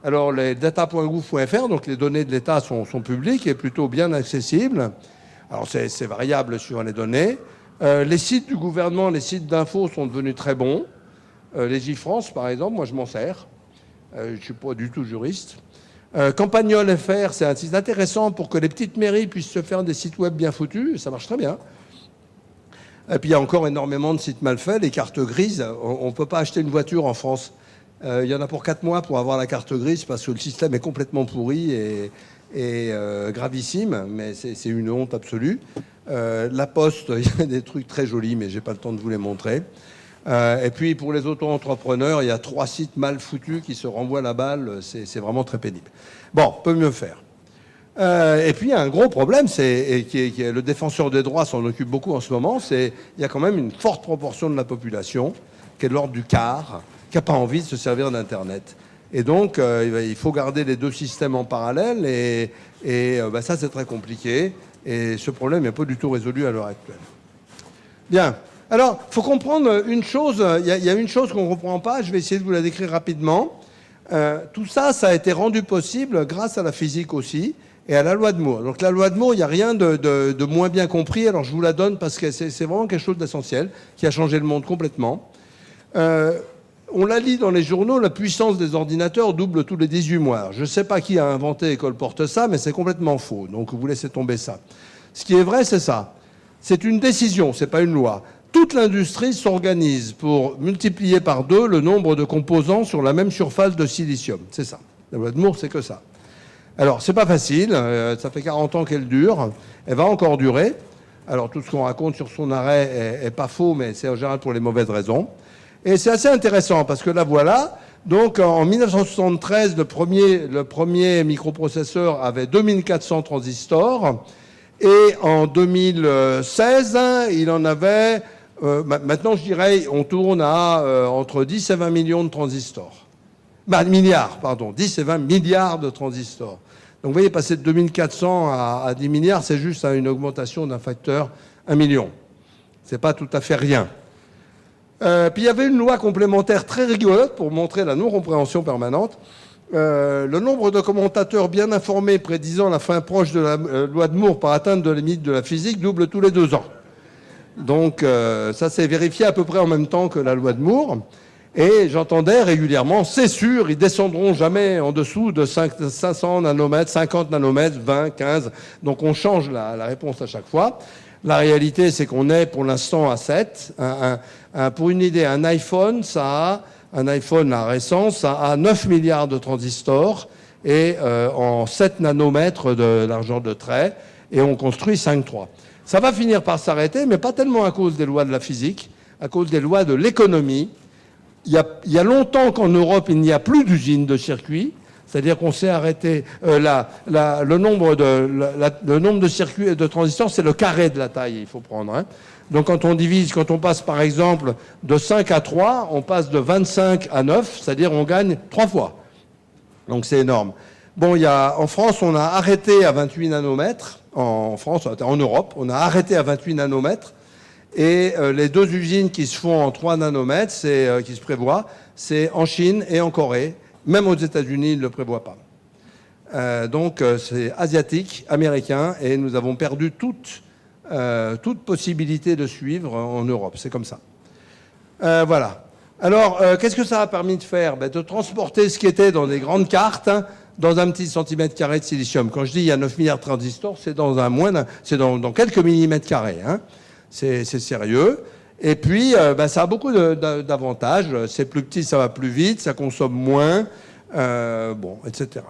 Speaker 1: Alors, les data.gouv.fr, donc les données de l'État sont publiques et plutôt bien accessibles. Alors, c'est variable sur les données. Les sites du gouvernement, les sites d'infos sont devenus très bons. Les e-France, par exemple, moi, je m'en sers. Je ne suis pas du tout juriste. Campagnol FR, c'est un site intéressant pour que les petites mairies puissent se faire des sites web bien foutus. Et ça marche très bien. Et puis, il y a encore énormément de sites mal faits. Les cartes grises, on ne peut pas acheter une voiture en France. Il y en a pour 4 mois pour avoir la carte grise parce que le système est complètement pourri et gravissime, mais c'est une honte absolue. La Poste, il y a des trucs très jolis, mais je n'ai pas le temps de vous les montrer. Et puis pour les auto-entrepreneurs, il y a 3 sites mal foutus qui se renvoient la balle, c'est vraiment très pénible. Bon, peut mieux faire. Et puis il y a un gros problème, le défenseur des droits s'en occupe beaucoup en ce moment, il y a quand même une forte proportion de la population, qui est de l'ordre du quart, qui n'a pas envie de se servir d'Internet. Et donc, il faut garder les deux systèmes en parallèle, et ça, c'est très compliqué. Et ce problème n'est pas du tout résolu à l'heure actuelle. Bien. Alors, il faut comprendre une chose. Il y a une chose qu'on ne comprend pas. Je vais essayer de vous la décrire rapidement. Tout ça, ça a été rendu possible grâce à la physique aussi. et à la loi de Moore. Donc la loi de Moore, il n'y a rien de moins bien compris, alors je vous la donne parce que c'est vraiment quelque chose d'essentiel qui a changé le monde complètement. On la lit dans les journaux, la puissance des ordinateurs double tous les 18 mois. Je ne sais pas qui a inventé et colporte ça, mais c'est complètement faux. Donc vous laissez tomber ça. Ce qui est vrai, c'est ça. C'est une décision, ce n'est pas une loi. Toute l'industrie s'organise pour multiplier par 2 le nombre de composants sur la même surface de silicium. C'est ça. La loi de Moore, c'est que ça. Alors, c'est pas facile. Ça fait 40 ans qu'elle dure. Elle va encore durer. Alors, tout ce qu'on raconte sur son arrêt est pas faux, mais c'est en général pour les mauvaises raisons. Et c'est assez intéressant parce que là, voilà. Donc, en 1973, le premier microprocesseur avait 2400 transistors. Et en 2016, il en avait... maintenant, je dirais, on tourne à entre 10 et 20 millions de transistors. Milliards, pardon. 10 et 20 milliards de transistors. Donc, vous voyez, passer de 2400 à 10 milliards, c'est juste une augmentation d'un facteur 1 million. C'est pas tout à fait rien. Puis, il y avait une loi complémentaire très rigolote pour montrer la non-compréhension permanente. Le nombre de commentateurs bien informés prédisant la fin proche de la loi de Moore par atteinte de la limite de la physique double tous les 2 ans. Donc, ça s'est vérifié à peu près en même temps que la loi de Moore. Et j'entendais régulièrement, c'est sûr, ils descendront jamais en dessous de 500 nanomètres, 50 nanomètres, 20, 15. Donc on change la réponse à chaque fois. La réalité, c'est qu'on est pour l'instant à 7. Pour une idée, un iPhone là, récent, ça a 9 milliards de transistors et en 7 nanomètres de largeur de trait. Et on construit 5,3. Ça va finir par s'arrêter, mais pas tellement à cause des lois de la physique, à cause des lois de l'économie. Il y a longtemps qu'en Europe, il n'y a plus d'usines de circuits, c'est-à-dire qu'on s'est arrêté. Le nombre de circuits et de transistors, c'est le carré de la taille, il faut prendre. Hein. Donc quand on passe par exemple de 5 à 3, on passe de 25 à 9, c'est-à-dire on gagne 3 fois. Donc c'est énorme. Bon, en France, on a arrêté à 28 nanomètres. En Europe, on a arrêté à 28 nanomètres. Et les 2 usines qui se font en 3 nanomètres, qui se prévoient, c'est en Chine et en Corée. Même aux États-Unis, ils ne le prévoient pas. Donc c'est asiatique, américain, et nous avons perdu toute possibilité de suivre en Europe. C'est comme ça. Voilà. Alors, qu'est-ce que ça a permis de faire? De transporter ce qui était dans des grandes cartes dans un petit centimètre carré de silicium. Quand je dis il y a 9 milliards de transistors, c'est dans dans quelques millimètres carrés. Hein. C'est sérieux. Et puis, ça a beaucoup d'avantages. C'est plus petit, ça va plus vite, ça consomme moins, etc.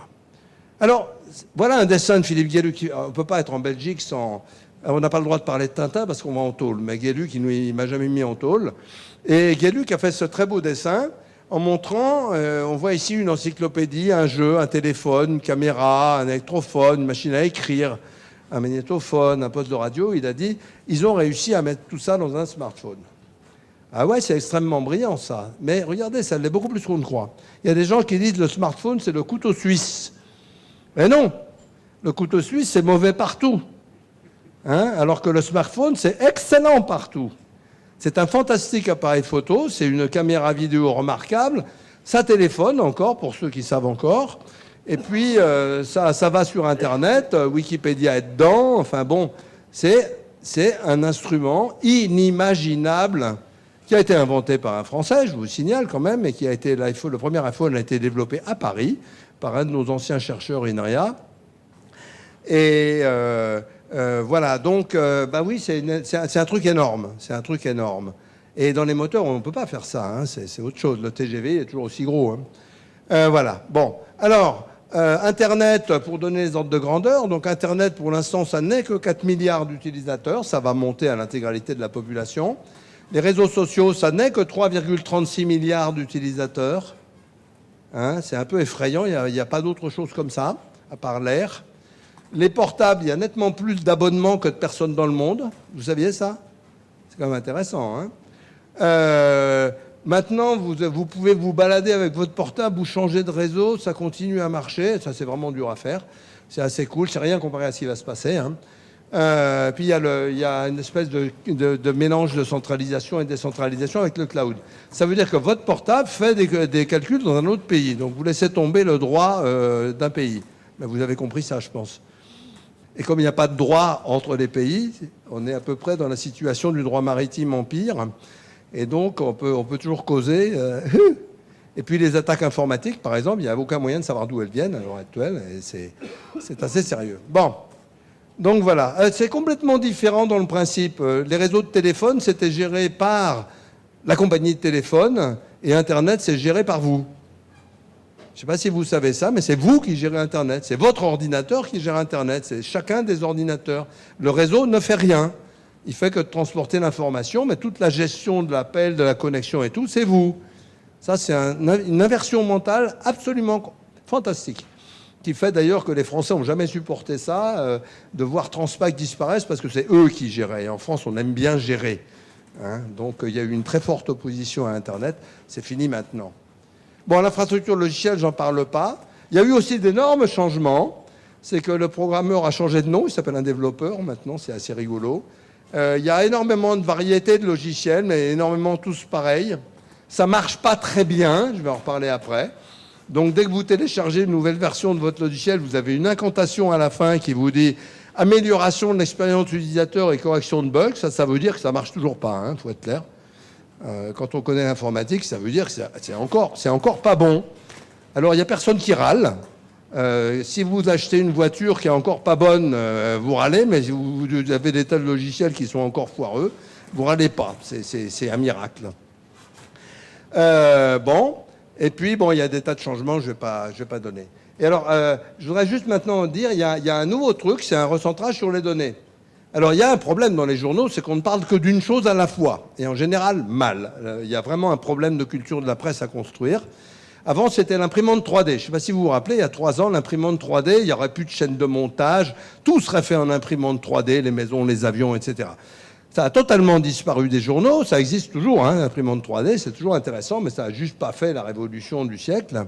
Speaker 1: Alors, voilà un dessin de Philippe Guéluc. On ne peut pas être en Belgique sans... On n'a pas le droit de parler de Tintin parce qu'on va en tôle. Mais Guéluc, il ne m'a jamais mis en tôle. Et Guéluc a fait ce très beau dessin en montrant, on voit ici une encyclopédie, un jeu, un téléphone, une caméra, un électrophone, une machine à écrire, un magnétophone, un poste de radio. Il a dit, ils ont réussi à mettre tout ça dans un smartphone. Ah ouais, c'est extrêmement brillant ça. Mais regardez, ça l'est beaucoup plus qu'on ne croit. Il y a des gens qui disent le smartphone, c'est le couteau suisse. Mais non, le couteau suisse, c'est mauvais partout. Hein, alors que le smartphone, c'est excellent partout. C'est un fantastique appareil photo, c'est une caméra vidéo remarquable, ça téléphone encore, pour ceux qui savent encore, et puis ça va sur Internet, Wikipédia est dedans, enfin bon, c'est un instrument inimaginable qui a été inventé par un Français, je vous signale quand même, et qui a été le premier iPhone a été développé à Paris par un de nos anciens chercheurs INRIA. Et... voilà, donc, oui, c'est un truc énorme. C'est un truc énorme. Et dans les moteurs, on ne peut pas faire ça. Hein, c'est autre chose. Le TGV est toujours aussi gros. Hein. Voilà. Bon. Alors, Internet, pour donner les ordres de grandeur. Donc, Internet, pour l'instant, ça n'est que 4 milliards d'utilisateurs. Ça va monter à l'intégralité de la population. Les réseaux sociaux, ça n'est que 3,36 milliards d'utilisateurs. Hein, c'est un peu effrayant. Il n'y a pas d'autre chose comme ça, à part l'air. Les portables, il y a nettement plus d'abonnements que de personnes dans le monde. Vous saviez ça? C'est quand même intéressant. Hein, maintenant, vous pouvez vous balader avec votre portable ou changer de réseau. Ça continue à marcher. Ça, c'est vraiment dur à faire. C'est assez cool. C'est rien comparé à ce qui va se passer. Hein. Puis, il y a une espèce de mélange de centralisation et de décentralisation avec le cloud. Ça veut dire que votre portable fait des calculs dans un autre pays. Donc, vous laissez tomber le droit d'un pays. Mais vous avez compris ça, je pense. Et comme il n'y a pas de droit entre les pays, on est à peu près dans la situation du droit maritime empire. Et donc, on peut toujours causer. Et puis, les attaques informatiques, par exemple, il n'y a aucun moyen de savoir d'où elles viennent à l'heure actuelle. Et c'est assez sérieux. Bon. Donc, voilà. C'est complètement différent dans le principe. Les réseaux de téléphone, c'était géré par la compagnie de téléphone. Et Internet, c'est géré par vous. Je ne sais pas si vous savez ça, mais c'est vous qui gérez Internet. C'est votre ordinateur qui gère Internet. C'est chacun des ordinateurs. Le réseau ne fait rien. Il fait que de transporter l'information, mais toute la gestion de l'appel, de la connexion et tout, c'est vous. Ça, c'est une inversion mentale absolument fantastique, qui fait d'ailleurs que les Français n'ont jamais supporté ça, de voir Transpac disparaître, parce que c'est eux qui géraient. Et en France, on aime bien gérer. Hein. Donc, il y a eu une très forte opposition à Internet. C'est fini maintenant. Bon, l'infrastructure logicielle, j'en parle pas. Il y a eu aussi d'énormes changements. C'est que le programmeur a changé de nom. Il s'appelle un développeur maintenant. C'est assez rigolo. Il y a énormément de variétés de logiciels, mais énormément tous pareils. Ça marche pas très bien. Je vais en reparler après. Donc, dès que vous téléchargez une nouvelle version de votre logiciel, vous avez une incantation à la fin qui vous dit amélioration de l'expérience utilisateur et correction de bugs. Ça veut dire que ça marche toujours pas. Hein, faut être clair. Quand on connaît l'informatique, ça veut dire que c'est encore pas bon. Alors, il n'y a personne qui râle. Si vous achetez une voiture qui est encore pas bonne, vous râlez, mais si vous avez des tas de logiciels qui sont encore foireux, vous râlez pas. C'est un miracle. Bon. Et puis, bon, il y a des tas de changements, je vais pas donner. Et alors, je voudrais juste maintenant dire, il y a un nouveau truc, c'est un recentrage sur les données. Alors, il y a un problème dans les journaux, c'est qu'on ne parle que d'une chose à la fois, et en général, mal. Il y a vraiment un problème de culture de la presse à construire. Avant, c'était l'imprimante 3D. Je ne sais pas si vous vous rappelez, il y a 3 ans, l'imprimante 3D, il n'y aurait plus de chaîne de montage, tout serait fait en imprimante 3D, les maisons, les avions, etc. Ça a totalement disparu des journaux, ça existe toujours, hein, l'imprimante 3D, c'est toujours intéressant, mais ça n'a juste pas fait la révolution du siècle.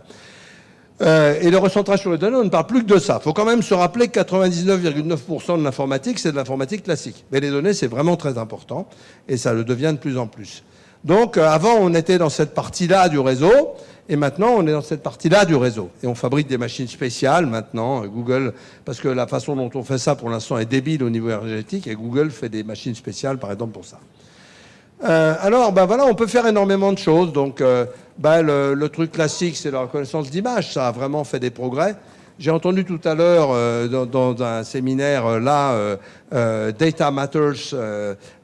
Speaker 1: Et le recentrage sur les données, on ne parle plus que de ça. Il faut quand même se rappeler que 99,9% de l'informatique, c'est de l'informatique classique. Mais les données, c'est vraiment très important, et ça le devient de plus en plus. Donc, avant, on était dans cette partie-là du réseau, et maintenant, on est dans cette partie-là du réseau. Et on fabrique des machines spéciales, maintenant, Google, parce que la façon dont on fait ça, pour l'instant, est débile au niveau énergétique, et Google fait des machines spéciales, par exemple, pour ça. Alors, ben voilà, on peut faire énormément de choses. Donc, le truc classique, c'est la reconnaissance d'image. Ça a vraiment fait des progrès. J'ai entendu tout à l'heure dans un séminaire Data Matters,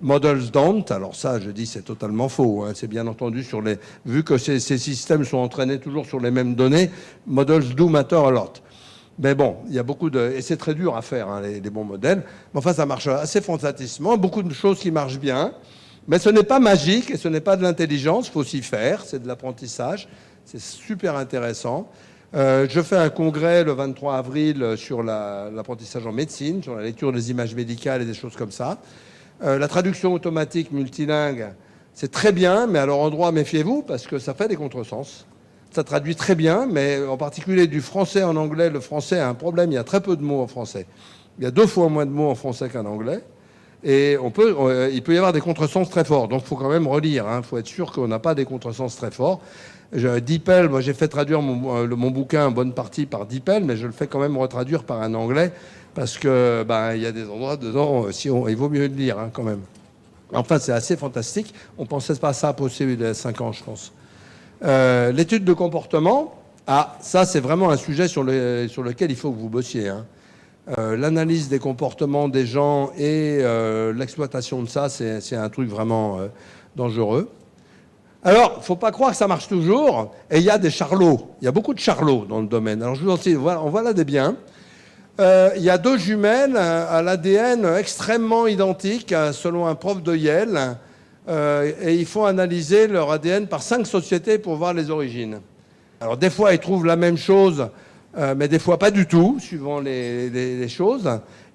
Speaker 1: Models Don't. Alors ça, je dis, c'est totalement faux. Hein. C'est bien entendu vu que ces systèmes sont entraînés toujours sur les mêmes données, Models do matter a lot. Mais bon, il y a beaucoup et c'est très dur à faire, hein, les bons modèles. Mais enfin, ça marche assez fantastiquement. Beaucoup de choses qui marchent bien. Mais ce n'est pas magique et ce n'est pas de l'intelligence, il faut s'y faire, c'est de l'apprentissage, c'est super intéressant. Je fais un congrès le 23 avril sur l'apprentissage en médecine, sur la lecture des images médicales et des choses comme ça. La traduction automatique multilingue, c'est très bien, mais alors en droit, méfiez-vous, parce que ça fait des contresens. Ça traduit très bien, mais en particulier du français en anglais, le français a un problème, il y a très peu de mots en français. Il y a 2 fois moins de mots en français qu'en anglais. Et il peut y avoir des contresens très forts. Donc, il faut quand même relire. Il faut être sûr qu'on n'a pas des contresens très forts. DeepL, moi, j'ai fait traduire mon bouquin en bonne partie par DeepL, mais je le fais quand même retraduire par un anglais parce que il y a des endroits dedans, il vaut mieux le lire quand même. Enfin, c'est assez fantastique. On ne pensait pas ça possible il y a 5 ans, je pense. L'étude de comportement, ça, c'est vraiment un sujet sur lequel il faut que vous bossiez. L'analyse des comportements des gens et l'exploitation de ça, c'est un truc vraiment dangereux. Alors, il ne faut pas croire que ça marche toujours. Et il y a des charlots. Il y a beaucoup de charlots dans le domaine. Alors, je vous en dis, on voit là des biens. Il y a 2 jumelles à l'ADN extrêmement identiques, selon un prof de Yale. Et il faut analyser leur ADN par 5 sociétés pour voir les origines. Alors, des fois, ils trouvent la même chose, mais des fois pas du tout, suivant les choses.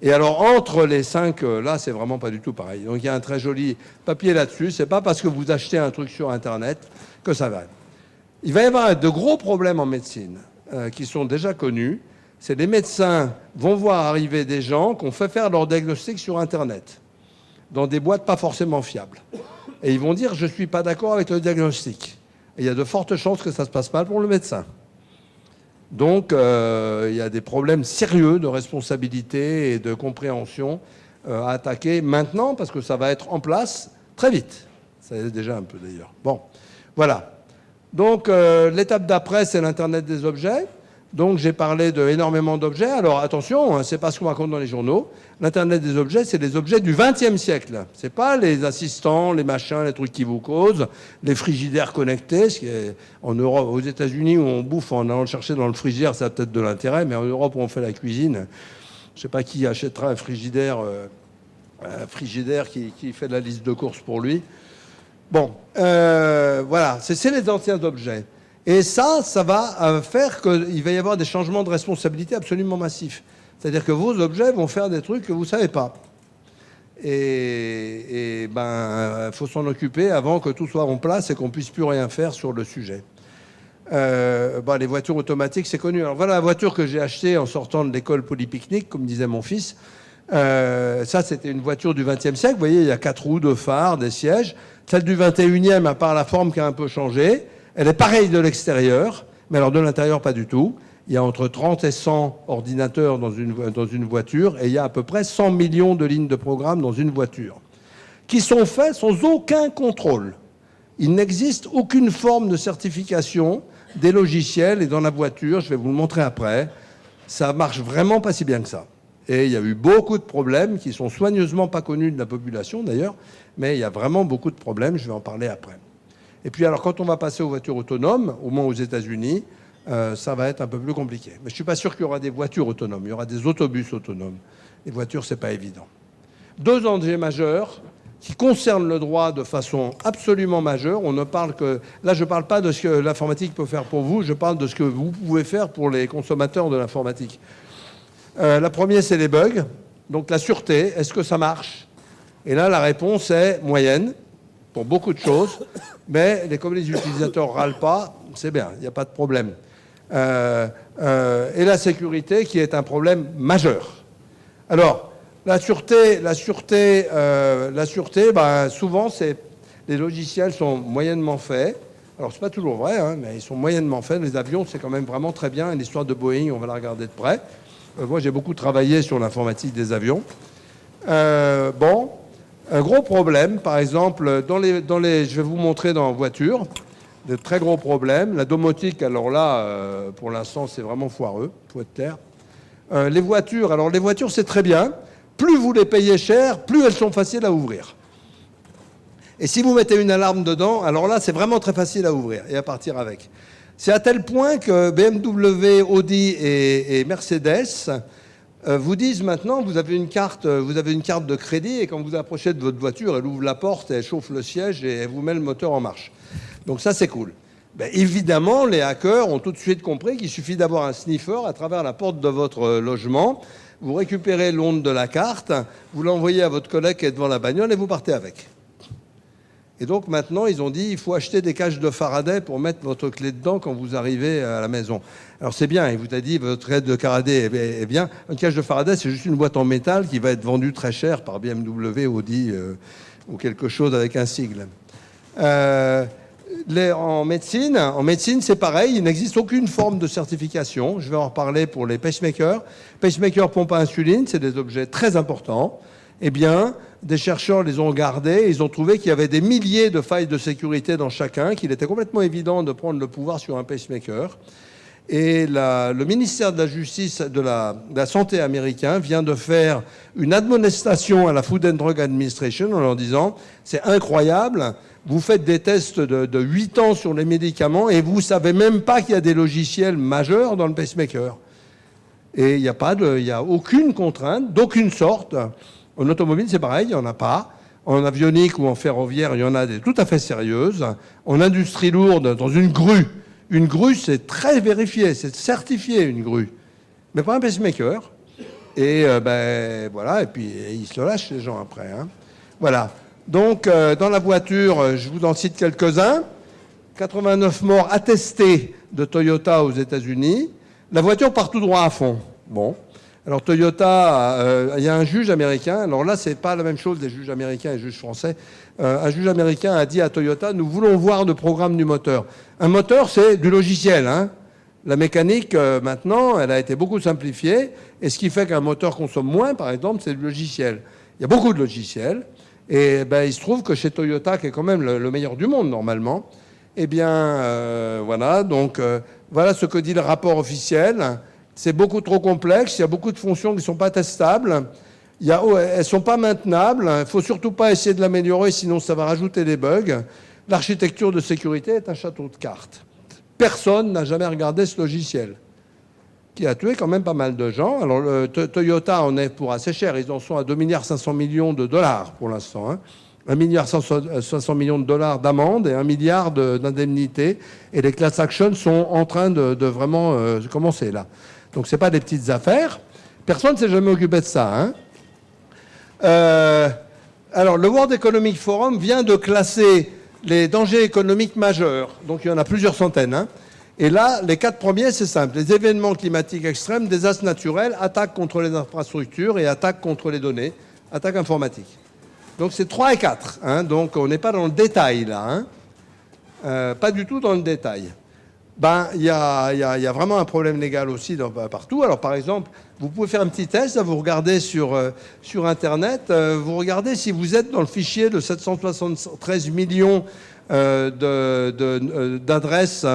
Speaker 1: Et alors, entre les 5, là, c'est vraiment pas du tout pareil. Donc, il y a un très joli papier là-dessus. C'est pas parce que vous achetez un truc sur Internet que ça va. Il va y avoir de gros problèmes en médecine qui sont déjà connus. C'est les médecins vont voir arriver des gens qui ont fait faire leur diagnostic sur Internet, dans des boîtes pas forcément fiables. Et ils vont dire « je ne suis pas d'accord avec le diagnostic ». Et il y a de fortes chances que ça se passe mal pour le médecin. Donc, il y a des problèmes sérieux de responsabilité et de compréhension à attaquer maintenant, parce que ça va être en place très vite. Ça l'est déjà un peu d'ailleurs. Bon, voilà. Donc, l'étape d'après, c'est l'Internet des objets. Donc, j'ai parlé d'énormément d'objets. Alors, attention, hein, c'est pas ce qu'on raconte dans les journaux. L'Internet des objets, c'est les objets du XXe siècle. C'est pas les assistants, les machins, les trucs qui vous causent, les frigidaires connectés. Ce qui est en Europe, aux États-Unis, où on bouffe en allant le chercher dans le frigidaire, ça a peut-être de l'intérêt, mais en Europe, où on fait la cuisine, je sais pas qui achètera un frigidaire qui fait la liste de courses pour lui. Bon, voilà, c'est les anciens objets. Et ça va faire qu'il va y avoir des changements de responsabilité absolument massifs. C'est-à-dire que vos objets vont faire des trucs que vous ne savez pas. Et ben, faut s'en occuper avant que tout soit en place et qu'on puisse plus rien faire sur le sujet. Les voitures automatiques, c'est connu. Alors voilà la voiture que j'ai achetée en sortant de l'école Polypicnic, comme disait mon fils. Ça, c'était une voiture du XXe siècle. Vous voyez, il y a 4 roues, 2 phares, des sièges. Celle du XXIe, à part la forme qui a un peu changé, elle est pareille de l'extérieur, mais alors de l'intérieur, pas du tout. Il y a entre 30 et 100 ordinateurs dans une voiture, et il y a à peu près 100 millions de lignes de programme dans une voiture, qui sont faites sans aucun contrôle. Il n'existe aucune forme de certification des logiciels, et dans la voiture, je vais vous le montrer après, ça marche vraiment pas si bien que ça. Et il y a eu beaucoup de problèmes qui sont soigneusement pas connus de la population d'ailleurs, mais il y a vraiment beaucoup de problèmes, je vais en parler après. Et puis alors quand on va passer aux voitures autonomes, au moins aux États-Unis, ça va être un peu plus compliqué. Mais je ne suis pas sûr qu'il y aura des voitures autonomes, il y aura des autobus autonomes. Les voitures, c'est pas évident. 2 enjeux majeurs qui concernent le droit de façon absolument majeure. On ne parle que... Là, je ne parle pas de ce que l'informatique peut faire pour vous, je parle de ce que vous pouvez faire pour les consommateurs de l'informatique. La première, c'est les bugs. Donc la sûreté, est-ce que ça marche? Et là, la réponse est moyenne, pour beaucoup de choses. Mais comme les utilisateurs râlent pas, c'est bien, il n'y a pas de problème. Et la sécurité, qui est un problème majeur. Alors, la sûreté, souvent, les logiciels sont moyennement faits. Alors, c'est pas toujours vrai, hein, mais ils sont moyennement faits. Les avions, c'est quand même vraiment très bien. L'histoire de Boeing, on va la regarder de près. Moi, j'ai beaucoup travaillé sur l'informatique des avions. Un gros problème, par exemple, je vais vous montrer dans la voiture, de très gros problèmes. La domotique, alors là, pour l'instant, c'est vraiment foireux, faut être clair. Les voitures, c'est très bien. Plus vous les payez cher, plus elles sont faciles à ouvrir. Et si vous mettez une alarme dedans, alors là, c'est vraiment très facile à ouvrir et à partir avec. C'est à tel point que BMW, Audi et Mercedes vous disent maintenant, vous avez une carte de crédit et quand vous approchez de votre voiture, elle ouvre la porte, elle chauffe le siège et elle vous met le moteur en marche. Donc ça, c'est cool. Évidemment, les hackers ont tout de suite compris qu'il suffit d'avoir un sniffer à travers la porte de votre logement. Vous récupérez l'onde de la carte, vous l'envoyez à votre collègue qui est devant la bagnole et vous partez avec. Et donc maintenant, ils ont dit il faut acheter des cages de Faraday pour mettre votre clé dedans quand vous arrivez à la maison. Alors c'est bien, il vous a dit votre cage de Faraday est bien. Une cage de Faraday, c'est juste une boîte en métal qui va être vendue très cher par BMW, Audi ou quelque chose avec un sigle. En médecine, c'est pareil, il n'existe aucune forme de certification. Je vais en reparler pour les pacemakers. Pacemakers, pompe à insuline, c'est des objets très importants. Eh bien, des chercheurs les ont regardés, ils ont trouvé qu'il y avait des milliers de failles de sécurité dans chacun, qu'il était complètement évident de prendre le pouvoir sur un pacemaker. Et le ministère de la Justice, de la Santé américain vient de faire une admonestation à la Food and Drug Administration en leur disant « C'est incroyable, vous faites des tests de 8 ans sur les médicaments et vous ne savez même pas qu'il y a des logiciels majeurs dans le pacemaker. » Et il n'y a aucune contrainte, d'aucune sorte. En automobile, c'est pareil, il n'y en a pas. En avionique ou en ferroviaire, il y en a des tout à fait sérieuses. En industrie lourde, dans une grue. Une grue, c'est très vérifié, c'est certifié, une grue. Mais pas un pacemaker. Et voilà, et puis ils se lâchent, les gens, après. Hein. Voilà. Donc, dans la voiture, je vous en cite quelques-uns. 89 morts attestés de Toyota aux États-Unis. La voiture part tout droit à fond. Bon. Alors Toyota, il y a un juge américain, alors là c'est pas la même chose des juges américains et des juges français, un juge américain a dit à Toyota, nous voulons voir le programme du moteur. Un moteur c'est du logiciel, hein. La mécanique, maintenant, elle a été beaucoup simplifiée. Et ce qui fait qu'un moteur consomme moins, par exemple, c'est le logiciel. Il y a beaucoup de logiciels. Et ben, il se trouve que chez Toyota, qui est quand même le meilleur du monde, normalement, eh bien, voilà. Donc, voilà ce que dit le rapport officiel. C'est beaucoup trop complexe. Il y a beaucoup de fonctions qui ne sont pas testables. Elles ne sont pas maintenables. Il ne faut surtout pas essayer de l'améliorer, sinon ça va rajouter des bugs. L'architecture de sécurité est un château de cartes. Personne n'a jamais regardé ce logiciel, qui a tué quand même pas mal de gens. Alors, Toyota en est pour assez cher. Ils en sont à 2,5 milliards de dollars pour l'instant. Hein. 1,5 milliard de dollars d'amende et 1 milliard d'indemnités. Et les class actions sont en train de vraiment commencer là. Donc, ce n'est pas des petites affaires. Personne ne s'est jamais occupé de ça. Hein. Alors, le World Economic Forum vient de classer les dangers économiques majeurs. Donc, il y en a plusieurs centaines. Hein. Et là, les 4 premiers, c'est simple. Les événements climatiques extrêmes, désastres naturels, attaques contre les infrastructures et attaques contre les données, attaques informatiques. Donc, c'est 3 et 4. Hein. Donc, on n'est pas dans le détail, là. Hein. Pas du tout dans le détail. Ben, il y a vraiment un problème légal aussi partout. Alors, par exemple, vous pouvez faire un petit test. Vous regardez sur Internet. Vous regardez si vous êtes dans le fichier de 773 millions d'adresses,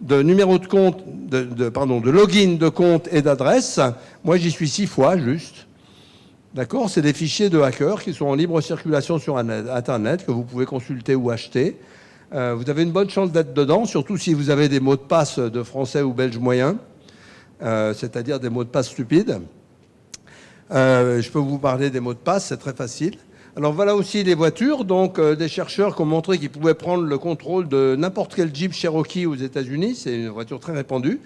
Speaker 1: de numéros de compte, de login de compte et d'adresses. Moi, j'y suis 6 fois, juste. D'accord ? C'est des fichiers de hackers qui sont en libre circulation sur Internet, que vous pouvez consulter ou acheter. Vous avez une bonne chance d'être dedans, surtout si vous avez des mots de passe de français ou belge moyen, c'est-à-dire des mots de passe stupides. Je peux vous parler des mots de passe, c'est très facile. Alors voilà aussi les voitures, donc des chercheurs qui ont montré qu'ils pouvaient prendre le contrôle de n'importe quel Jeep Cherokee aux États-Unis, c'est une voiture très répandue,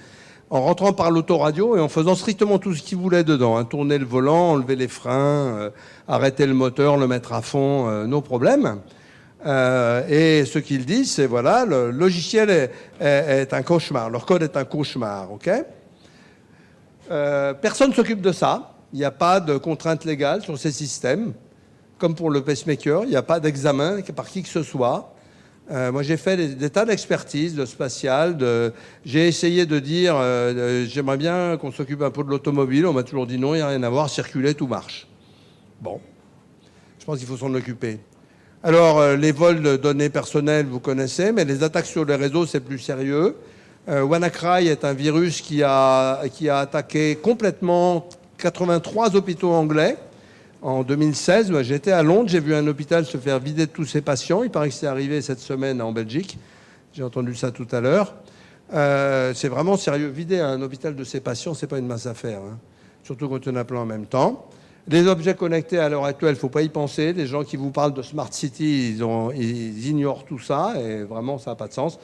Speaker 1: en rentrant par l'autoradio et en faisant strictement tout ce qu'ils voulaient dedans. Hein. Tourner le volant, enlever les freins, arrêter le moteur, le mettre à fond, nos problèmes. Et ce qu'ils disent, c'est voilà, le logiciel est un cauchemar, leur code est un cauchemar, ok ? Personne ne s'occupe de ça, il n'y a pas de contraintes légales sur ces systèmes. Comme pour le pacemaker, il n'y a pas d'examen par qui que ce soit. Moi, j'ai fait des tas d'expertises, de spatiales. J'ai essayé de dire, j'aimerais bien qu'on s'occupe un peu de l'automobile. On m'a toujours dit non, il n'y a rien à voir, circuler, tout marche. Bon, je pense qu'il faut s'en occuper. Alors, les vols de données personnelles, vous connaissez, mais les attaques sur les réseaux, c'est plus sérieux. WannaCry est un virus qui a attaqué complètement 83 hôpitaux anglais. En 2016, j'étais à Londres, j'ai vu un hôpital se faire vider de tous ses patients. Il paraît que c'est arrivé cette semaine en Belgique. J'ai entendu ça tout à l'heure. C'est vraiment sérieux. Vider un hôpital de ses patients, c'est pas une mince affaire. Hein. Surtout quand on a plein en même temps. Les objets connectés à l'heure actuelle, il ne faut pas y penser. Les gens qui vous parlent de Smart City, ils ignorent tout ça. Et vraiment, ça n'a pas de sens.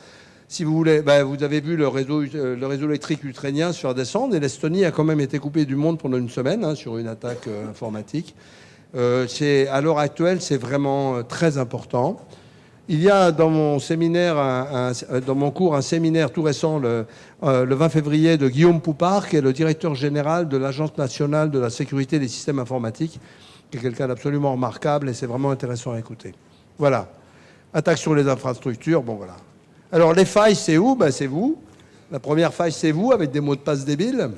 Speaker 1: Si vous voulez, vous avez vu le réseau électrique ukrainien se faire descendre, et l'Estonie a quand même été coupée du monde pendant une semaine hein, sur une attaque informatique. À l'heure actuelle, c'est vraiment très important. Il y a dans mon séminaire, dans mon cours, un séminaire tout récent, le 20 février, de Guillaume Poupard, qui est le directeur général de l'Agence nationale de la sécurité des systèmes informatiques, qui est quelqu'un d'absolument remarquable, et c'est vraiment intéressant à écouter. Voilà. Attaque sur les infrastructures, bon voilà. Alors, les failles, c'est où ? C'est vous. La première faille, c'est vous, avec des mots de passe débiles.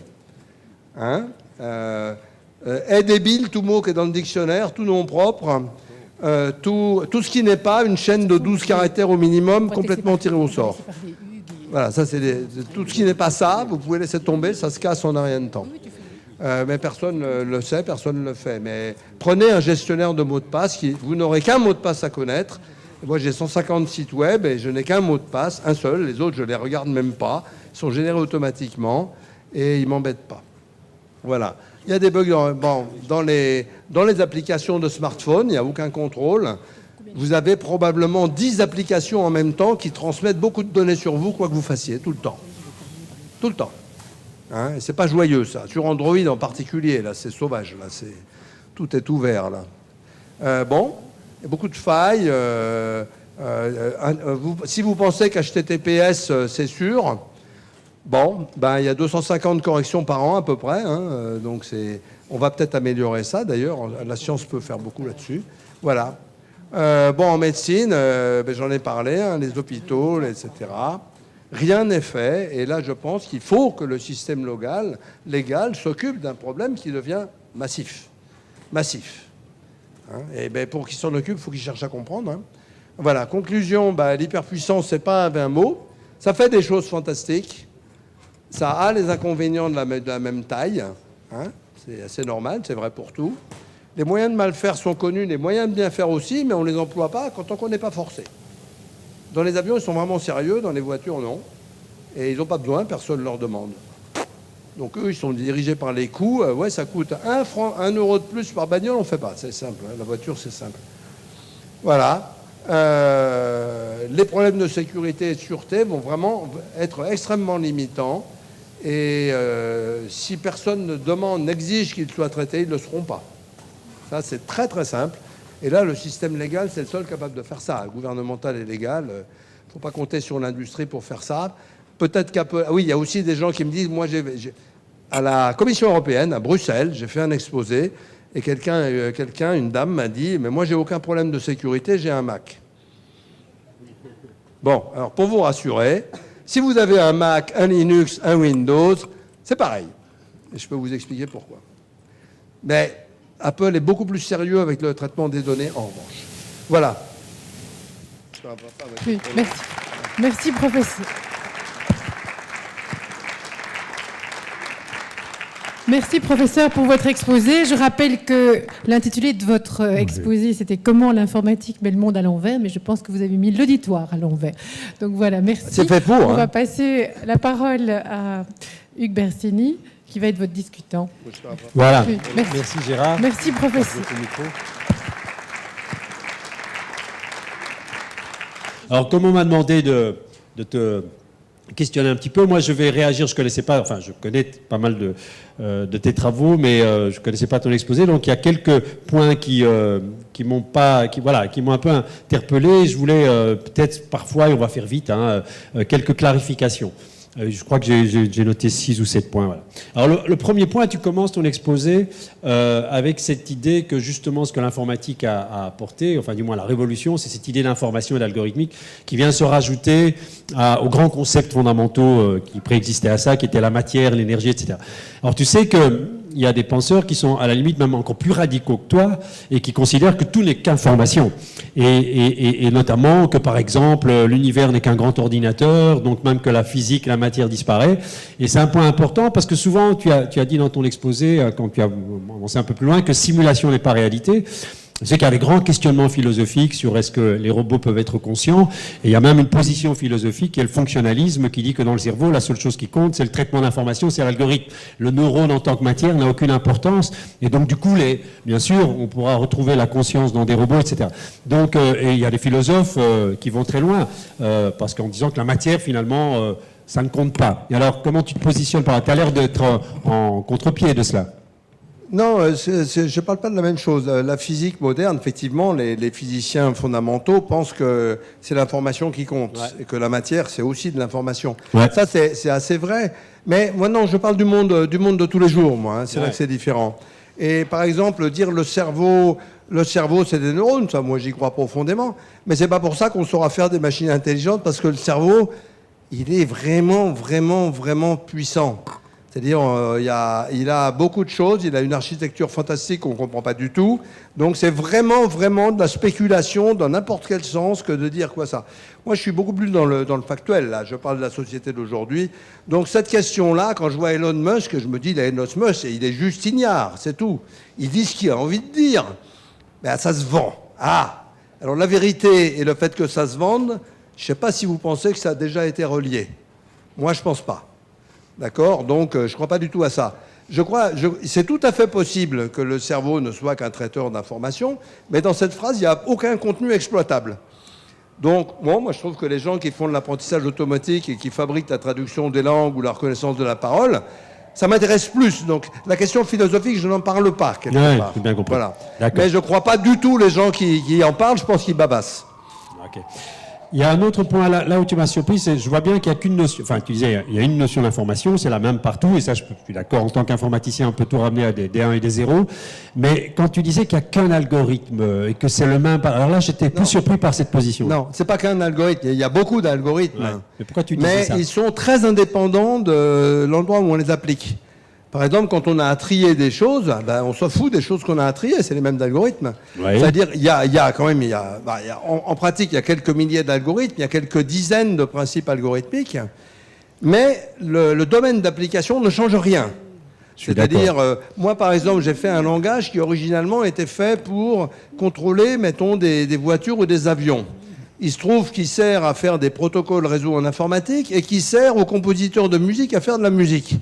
Speaker 1: Hein est débile, tout mot qui est dans le dictionnaire, tout nom propre, tout ce qui n'est pas une chaîne de 12 caractères au minimum, complètement tiré au sort. Voilà, ça, c'est tout ce qui n'est pas ça, vous pouvez laisser tomber, ça se casse en un rien de temps. Mais personne ne le sait, personne ne le fait. Mais prenez un gestionnaire de mots de passe, vous n'aurez qu'un mot de passe à connaître. Moi, j'ai 150 sites web et je n'ai qu'un mot de passe, un seul. Les autres, je ne les regarde même pas. Ils sont générés automatiquement et ils ne m'embêtent pas. Voilà. Il y a des bugs dans les applications de smartphone. Il n'y a aucun contrôle. Vous avez probablement 10 applications en même temps qui transmettent beaucoup de données sur vous, quoi que vous fassiez, tout le temps. Tout le temps. Hein, et c'est pas joyeux, ça. Sur Android en particulier, là, c'est sauvage. Là, tout est ouvert, là. Il y a beaucoup de failles. Si vous pensez qu'HTTPS, c'est sûr, il y a 250 corrections par an à peu près. Hein, donc on va peut-être améliorer ça, d'ailleurs. La science peut faire beaucoup là-dessus. Voilà. En médecine, j'en ai parlé, hein, les hôpitaux, etc. Rien n'est fait. Et là, je pense qu'il faut que le système légal s'occupe d'un problème qui devient massif. Massif. Hein, et ben, pour qu'il s'en occupe, il faut qu'il cherche à comprendre. Hein. Voilà, conclusion, l'hyperpuissance, c'est pas un vain mot. Ça fait des choses fantastiques. Ça a les inconvénients de la même taille. Hein. C'est assez normal, c'est vrai pour tout. Les moyens de mal faire sont connus, les moyens de bien faire aussi, mais on ne les emploie pas tant qu'on n'est pas forcé. Dans les avions, ils sont vraiment sérieux, dans les voitures, non. Et ils n'ont pas besoin, personne ne leur demande. Donc eux, ils sont dirigés par les coûts. Ouais, ça coûte 1 franc, 1 euro de plus par bagnole, on ne fait pas. C'est simple, hein. La voiture, c'est simple. Voilà. Les problèmes de sécurité et de sûreté vont vraiment être extrêmement limitants. Et si personne ne demande, n'exige qu'ils soient traités, ils ne le seront pas. Ça, c'est très très simple. Et là, le système légal, c'est le seul capable de faire ça. Gouvernemental et légal, il ne faut pas compter sur l'industrie pour faire ça. Peut-être qu'à peu... Ah oui, il y a aussi des gens qui me disent, moi, à la Commission européenne, à Bruxelles, j'ai fait un exposé, et une dame m'a dit, mais moi, j'ai aucun problème de sécurité, j'ai un Mac. Bon, alors pour vous rassurer, si vous avez un Mac, un Linux, un Windows, c'est pareil. Et je peux vous expliquer pourquoi. Mais Apple est beaucoup plus sérieux avec le traitement des données, en revanche. Voilà.
Speaker 2: Oui, merci. Merci, professeur. Merci, professeur, pour votre exposé. Je rappelle que l'intitulé de votre exposé, c'était « Comment l'informatique met le monde à l'envers », mais je pense que vous avez mis l'auditoire à l'envers. Donc voilà, merci.
Speaker 1: C'est fait pour.
Speaker 2: On va passer la parole à Hugues Bersini, qui va être votre discutant.
Speaker 3: Voilà.
Speaker 2: Oui,
Speaker 3: merci Gérard.
Speaker 2: Merci, professeur.
Speaker 3: Alors, comme on m'a demandé de te questionner un petit peu, moi je vais réagir, je connaissais pas, enfin je connais pas mal de tes travaux, mais je connaissais pas ton exposé, donc il y a quelques points qui m'ont un peu interpellé. Je voulais peut-être parfois, et on va faire vite, quelques clarifications. Je crois que j'ai noté 6 ou 7 points. Voilà. Alors le premier point, tu commences ton exposé avec cette idée que justement ce que l'informatique a apporté, enfin du moins la révolution, c'est cette idée d'information et d'algorithmique qui vient se rajouter aux grands concepts fondamentaux qui préexistaient à ça, qui étaient la matière, l'énergie, etc. Alors tu sais que il y a des penseurs qui sont à la limite même encore plus radicaux que toi et qui considèrent que tout n'est qu'information. Et notamment que, par exemple, l'univers n'est qu'un grand ordinateur, donc même que la physique, la matière disparaît. Et c'est un point important parce que souvent, tu as dit dans ton exposé, quand tu as avancé un peu plus loin, que simulation n'est pas réalité. Je sais qu'il y a des grands questionnements philosophiques sur est-ce que les robots peuvent être conscients. Et il y a même une position philosophique qui est le fonctionnalisme qui dit que dans le cerveau, la seule chose qui compte, c'est le traitement d'information, c'est l'algorithme. Le neurone en tant que matière n'a aucune importance. Et donc, du coup, bien sûr, on pourra retrouver la conscience dans des robots, etc. Donc, et il y a des philosophes qui vont très loin, parce qu'en disant que la matière, finalement, ça ne compte pas. Et alors, comment tu te positionnes par là ? Tu as l'air d'être en contre-pied de cela.
Speaker 1: Non, je ne parle pas de la même chose. La physique moderne, effectivement, les physiciens fondamentaux pensent que c'est l'information qui compte, ouais, et que la matière, c'est aussi de l'information. Ouais. Ça, c'est assez vrai. Mais moi, non, je parle du monde de tous les jours, moi. Hein, c'est là que c'est différent. Et par exemple, dire le cerveau, c'est des neurones, ça, moi, j'y crois profondément. Mais c'est pas pour ça qu'on saura faire des machines intelligentes, parce que le cerveau, il est vraiment, vraiment, vraiment puissant. C'est-à-dire, il a beaucoup de choses, il a une architecture fantastique qu'on ne comprend pas du tout. Donc, c'est vraiment, vraiment de la spéculation dans n'importe quel sens que de dire quoi ça. Moi, je suis beaucoup plus dans le factuel, là. Je parle de la société d'aujourd'hui. Donc, cette question-là, quand je vois Elon Musk, je me dis, Elon Musk, il est juste ignare, c'est tout. Il dit ce qu'il a envie de dire. Ben, ça se vend. Ah! Alors, la vérité et le fait que ça se vende, je ne sais pas si vous pensez que ça a déjà été relié. Moi, je ne pense pas. D'accord ? Donc, je ne crois pas du tout à ça. C'est tout à fait possible que le cerveau ne soit qu'un traiteur d'informations, mais dans cette phrase, il n'y a aucun contenu exploitable. Donc, moi, je trouve que les gens qui font de l'apprentissage automatique et qui fabriquent la traduction des langues ou la reconnaissance de la parole, ça m'intéresse plus. Donc, la question philosophique, je n'en parle pas, quelque part.
Speaker 3: Bien compris.
Speaker 1: Voilà. Mais je ne crois pas du tout les gens qui en parlent, je pense qu'ils babassent.
Speaker 3: Okay. Il y a un autre point là où tu m'as surpris, c'est je vois bien qu'il n'y a qu'une notion, enfin tu disais, il y a une notion d'information, c'est la même partout, et ça je suis d'accord, en tant qu'informaticien, on peut tout ramener à des 1 et des 0, mais quand tu disais qu'il n'y a qu'un algorithme et que c'est le même, alors là j'étais plus surpris par cette position.
Speaker 1: Non, c'est pas qu'un algorithme, il y a beaucoup d'algorithmes.
Speaker 3: Ouais. Mais pourquoi tu disais ça?
Speaker 1: Mais ils sont très indépendants de l'endroit où on les applique. Par exemple, quand on a à trier des choses, ben, on s'en fout des choses qu'on a à trier, c'est les mêmes algorithmes.
Speaker 3: Oui.
Speaker 1: C'est-à-dire, il y a quand même, en pratique, il y a quelques milliers d'algorithmes, il y a quelques dizaines de principes algorithmiques, mais le domaine d'application ne change rien. C'est-à-dire, moi par exemple, j'ai fait un langage qui originalement était fait pour contrôler, mettons, des voitures ou des avions. Il se trouve qu'il sert à faire des protocoles réseau en informatique et qui sert aux compositeurs de musique à faire de la musique.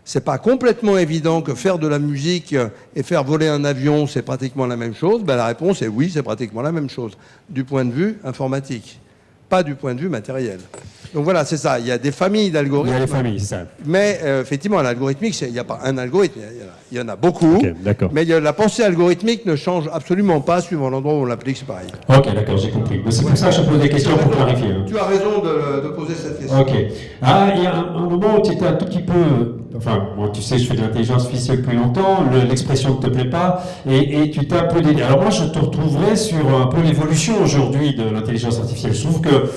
Speaker 1: C'est pas complètement évident que faire de la musique et faire voler un avion, c'est pratiquement la même chose. Ben, la réponse est oui, c'est pratiquement la même chose, du point de vue informatique, pas du point de vue matériel. Donc voilà, c'est ça. Il y a des familles d'algorithmes.
Speaker 3: Il y a les familles, c'est ça.
Speaker 1: Mais effectivement, l'algorithmique, il n'y a pas un algorithme, il y en a beaucoup.
Speaker 3: Ok, d'accord.
Speaker 1: Mais la pensée algorithmique ne change absolument pas suivant l'endroit où on l'applique, c'est pareil.
Speaker 3: Ok, d'accord, j'ai compris. Mais c'est pour ça que je pose des questions pour clarifier. Hein.
Speaker 1: Tu as raison de poser cette question.
Speaker 3: Ok. Ah, il y a un moment où tu étais un tout petit peu... Enfin, moi, tu sais, je fais de l'intelligence artificielle depuis longtemps, l'expression ne te plaît pas, et tu t'es un peu dédié. Alors moi, je te retrouverais sur un peu l'évolution aujourd'hui de l'intelligence artificielle. Je trouve que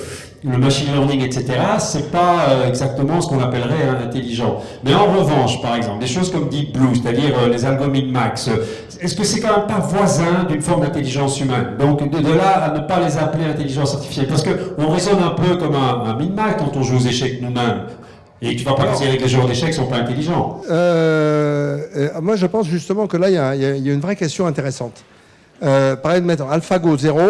Speaker 3: le machine learning, etc., c'est pas exactement ce qu'on appellerait intelligent. Mais en revanche, par exemple, des choses comme Deep Blue, c'est-à-dire les algorithmes Max, est-ce que c'est quand même pas voisin d'une forme d'intelligence humaine? Donc de là à ne pas les appeler intelligence artificielle, parce qu'on raisonne un peu comme un min-max quand on joue aux échecs nous-mêmes. Et tu vas pas considérer que les joueurs d'échecs sont pas intelligents.
Speaker 1: Moi, je pense justement que là, il y a une vraie question intéressante. Par exemple, AlphaGo 0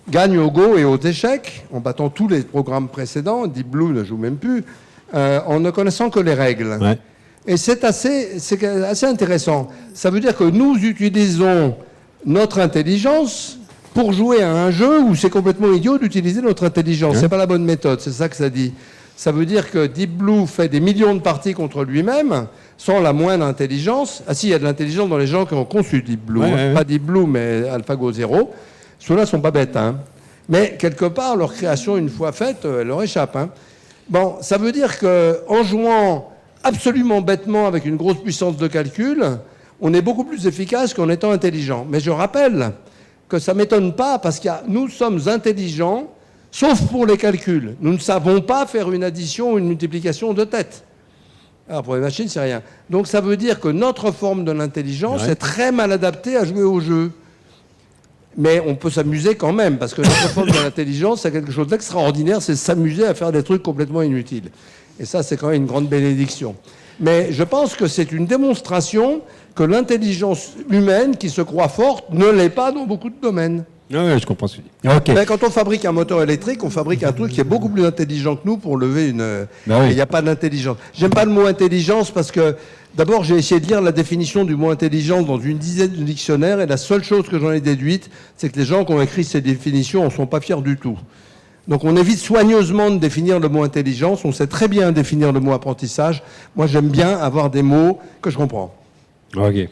Speaker 1: gagne au Go et aux échecs, en battant tous les programmes précédents. Deep Blue ne joue même plus, en ne connaissant que les règles. Ouais. Et c'est assez intéressant. Ça veut dire que nous utilisons notre intelligence pour jouer à un jeu où c'est complètement idiot d'utiliser notre intelligence. C'est pas la bonne méthode, c'est ça que ça dit. Ça veut dire que Deep Blue fait des millions de parties contre lui-même, sans la moindre intelligence. Ah si, il y a de l'intelligence dans les gens qui ont conçu Deep Blue. Pas Deep Blue, mais AlphaGo 0. Ceux-là sont pas bêtes. Hein. Mais quelque part, leur création, une fois faite, elle leur échappe. Hein. Bon, ça veut dire qu'en jouant absolument bêtement avec une grosse puissance de calcul, on est beaucoup plus efficace qu'en étant intelligent. Mais je rappelle que ça ne m'étonne pas, parce que nous sommes intelligents, sauf pour les calculs. Nous ne savons pas faire une addition ou une multiplication de tête. Alors pour les machines, c'est rien. Donc ça veut dire que notre forme de l'intelligence est très mal adaptée à jouer au jeu. Mais on peut s'amuser quand même, parce que notre forme de l'intelligence, c'est quelque chose d'extraordinaire, c'est s'amuser à faire des trucs complètement inutiles. Et ça, c'est quand même une grande bénédiction. Mais je pense que c'est une démonstration que l'intelligence humaine, qui se croit forte, ne l'est pas dans beaucoup de domaines.
Speaker 3: Oui, je comprends ce que tu dis. Okay.
Speaker 1: Mais quand on fabrique un moteur électrique, on fabrique un truc qui est beaucoup plus intelligent que nous pour lever une... Il n'y a pas d'intelligence. J'aime pas le mot intelligence parce que, d'abord, j'ai essayé de lire la définition du mot intelligence dans une dizaine de dictionnaires et la seule chose que j'en ai déduite, c'est que les gens qui ont écrit ces définitions n'en sont pas fiers du tout. Donc on évite soigneusement de définir le mot intelligence. On sait très bien définir le mot apprentissage. Moi, j'aime bien avoir des mots que je comprends.
Speaker 3: Ok.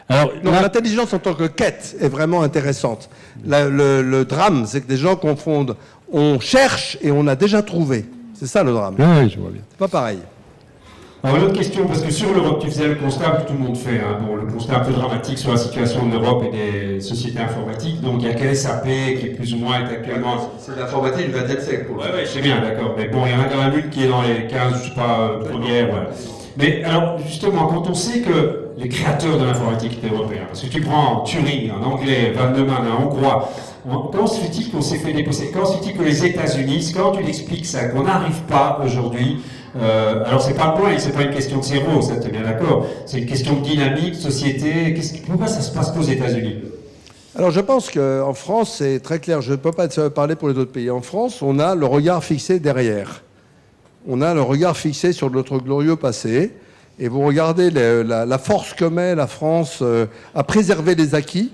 Speaker 1: Alors, l'intelligence en tant que quête est vraiment intéressante. Le drame, c'est que des gens confondent. On cherche et on a déjà trouvé. C'est ça le drame.
Speaker 3: Oui, je vois bien.
Speaker 1: C'est pas pareil.
Speaker 3: Alors, une autre question, parce que sur l'Europe, tu faisais le constat que tout le monde fait. Hein. Bon, le constat un peu dramatique sur la situation de l'Europe et des sociétés informatiques. Donc, il y a quel SAP qui est plus ou moins actuellement.
Speaker 1: C'est l'informatique du XXe siècle.
Speaker 3: Oui, c'est bien, d'accord. Mais bon, il y en a quand même une qui est dans les 15, je sais pas, premières. Ouais. Mais alors, justement, quand on sait que les créateurs de l'informatique étaient européens, parce que tu prends Turing, un anglais, Van Neumann, un hongrois, comment se fait-il qu'on s'est fait déposer? Comment se fait-il que les États-Unis, quand tu l'expliques ça, qu'on n'arrive pas aujourd'hui, alors c'est pas le point, c'est pas une question de cerveau, ça t'es bien d'accord, c'est une question de dynamique, de société, pourquoi ça se passe pas aux États-Unis?
Speaker 1: Alors je pense qu'en France, c'est très clair, je ne peux pas parler pour les autres pays. En France, on a le regard fixé derrière. On a le regard fixé sur notre glorieux passé. Et vous regardez la force que met la France à préserver les acquis.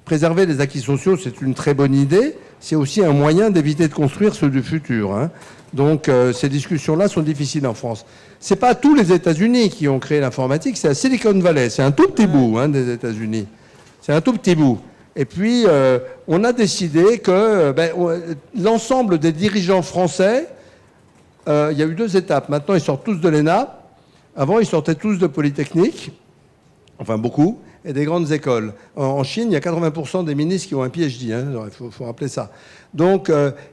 Speaker 1: Préserver les acquis sociaux, c'est une très bonne idée. C'est aussi un moyen d'éviter de construire ceux du futur. Hein. Donc ces discussions-là sont difficiles en France. Ce n'est pas tous les États-Unis qui ont créé l'informatique, c'est à Silicon Valley. C'est un tout petit bout des États-Unis. C'est un tout petit bout. Et puis, on a décidé que l'ensemble des dirigeants français, il y a eu 2 étapes. Maintenant, ils sortent tous de l'ENA. Avant, ils sortaient tous de Polytechnique, enfin beaucoup, et des grandes écoles. En Chine, il y a 80% des ministres qui ont un PhD, hein, il faut rappeler ça. Donc,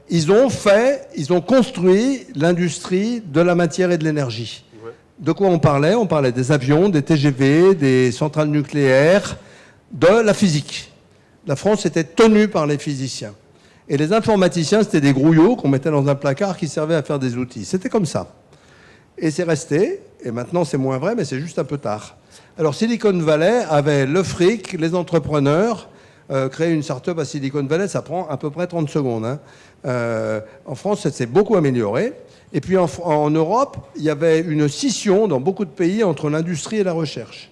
Speaker 1: ils ont construit l'industrie de la matière et de l'énergie. Ouais. De quoi on parlait? On parlait des avions, des TGV, des centrales nucléaires, de la physique. La France était tenue par les physiciens. Et les informaticiens, c'était des grouillots qu'on mettait dans un placard qui servaient à faire des outils. C'était comme ça. Et c'est resté. Et maintenant, c'est moins vrai, mais c'est juste un peu tard. Alors, Silicon Valley avait le fric, les entrepreneurs. Créer une start-up à Silicon Valley, ça prend à peu près 30 secondes. Hein. En France, ça s'est beaucoup amélioré. Et puis, en Europe, il y avait une scission dans beaucoup de pays entre l'industrie et la recherche.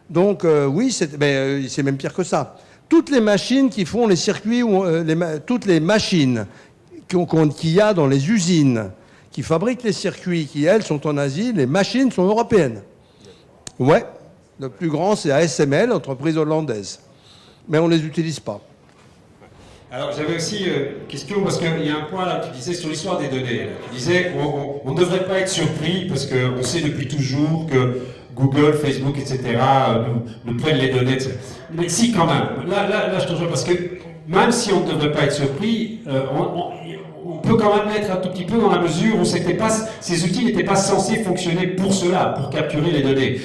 Speaker 1: Donc, oui, c'est même pire que ça. Toutes les machines qui font les circuits, toutes les machines qu'il y a dans les usines qui fabriquent les circuits, qui, elles, sont en Asie, les machines sont européennes. Ouais, le plus grand, c'est ASML, entreprise hollandaise. Mais on ne les utilise pas.
Speaker 3: Alors, j'avais aussi une question, parce qu'il y a un point là, tu disais sur l'histoire des données. Là. Tu disais, on ne devrait pas être surpris, parce qu'on sait depuis toujours que Google, Facebook, etc., nous prennent les données, etc. Mais si, quand même. Là, je te rejoins, parce que même si on ne devrait pas être surpris, on peut quand même l'être un tout petit peu dans la mesure où ces outils n'étaient pas censés fonctionner pour cela, pour capturer les données.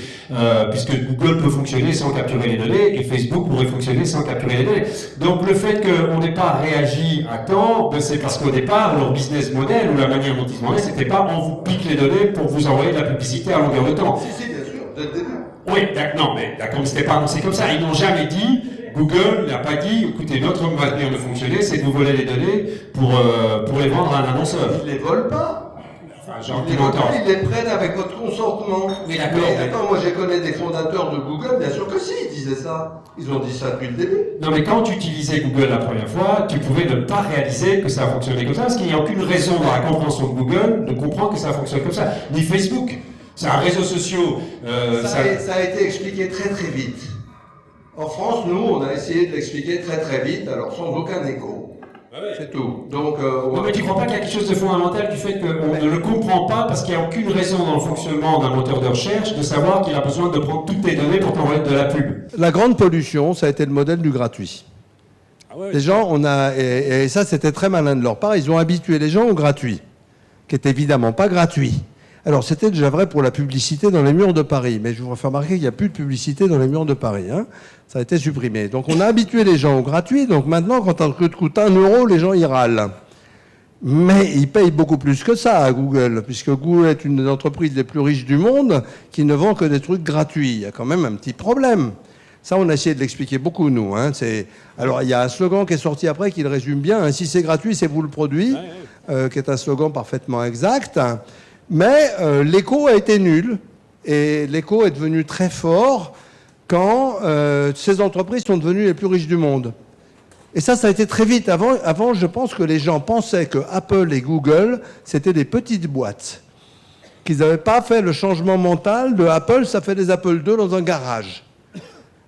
Speaker 3: Puisque Google peut fonctionner sans capturer les données et Facebook pourrait fonctionner sans capturer les données. Donc le fait qu'on n'ait pas réagi à temps, c'est parce qu'au départ, leur business model ou la manière dont ils se vendaient, c'était pas on vous pique les données pour vous envoyer de la publicité à longueur de temps.
Speaker 1: Si, bien sûr, dès le début.
Speaker 3: Oui, non, mais d'accord, mais c'était pas annoncé comme ça. Ils n'ont jamais dit, Google n'a pas dit, écoutez, notre manière de fonctionner, c'est de vous voler les données pour les vendre à un annonceur.
Speaker 1: Ils ne les volent pas.
Speaker 3: Enfin, genre,
Speaker 1: ils les prennent avec votre consentement.
Speaker 3: Mais d'accord.
Speaker 1: Mais attends, moi, je connais des fondateurs de Google, bien sûr que si, ils disaient ça. Ils ont dit ça depuis le début.
Speaker 3: Non, mais quand tu utilisais Google la première fois, tu pouvais ne pas réaliser que ça fonctionnait comme ça, parce qu'il n'y a aucune raison dans la compréhension de Google de comprendre que ça fonctionne comme ça. Ni Facebook. C'est un réseau social.
Speaker 1: Ça a été expliqué très très vite. En France, nous, on a essayé de l'expliquer très très vite, alors sans aucun écho. Ah oui. C'est tout. Donc,
Speaker 3: non, mais tu ne crois pas qu'il y a quelque chose de fondamental du fait qu'on ne le comprend pas parce qu'il n'y a aucune raison dans le fonctionnement d'un moteur de recherche de savoir qu'il a besoin de prendre toutes tes données pour t'envoyer de la pub.
Speaker 1: La grande pollution, ça a été le modèle du gratuit. Ah ouais, les gens, et ça c'était très malin de leur part, ils ont habitué les gens au gratuit, qui est évidemment pas gratuit. Alors, c'était déjà vrai pour la publicité dans les murs de Paris, mais je vous refais remarquer qu'il n'y a plus de publicité dans les murs de Paris. Hein. Ça a été supprimé. Donc, on a habitué les gens au gratuit. Donc, maintenant, quand un truc coûte 1 euro, les gens y râlent. Mais ils payent beaucoup plus que ça à Google, puisque Google est une des entreprises les plus riches du monde qui ne vend que des trucs gratuits. Il y a quand même un petit problème. Ça, on a essayé de l'expliquer beaucoup, nous. Hein. Alors, il y a un slogan qui est sorti après qui le résume bien. Hein. Si c'est gratuit, c'est vous le produit, qui est un slogan parfaitement exact. Mais l'écho a été nul, et l'écho est devenu très fort quand ces entreprises sont devenues les plus riches du monde. Et ça a été très vite. Avant, je pense que les gens pensaient que Apple et Google, c'était des petites boîtes, qu'ils n'avaient pas fait le changement mental de Apple, ça fait des Apple II dans un garage.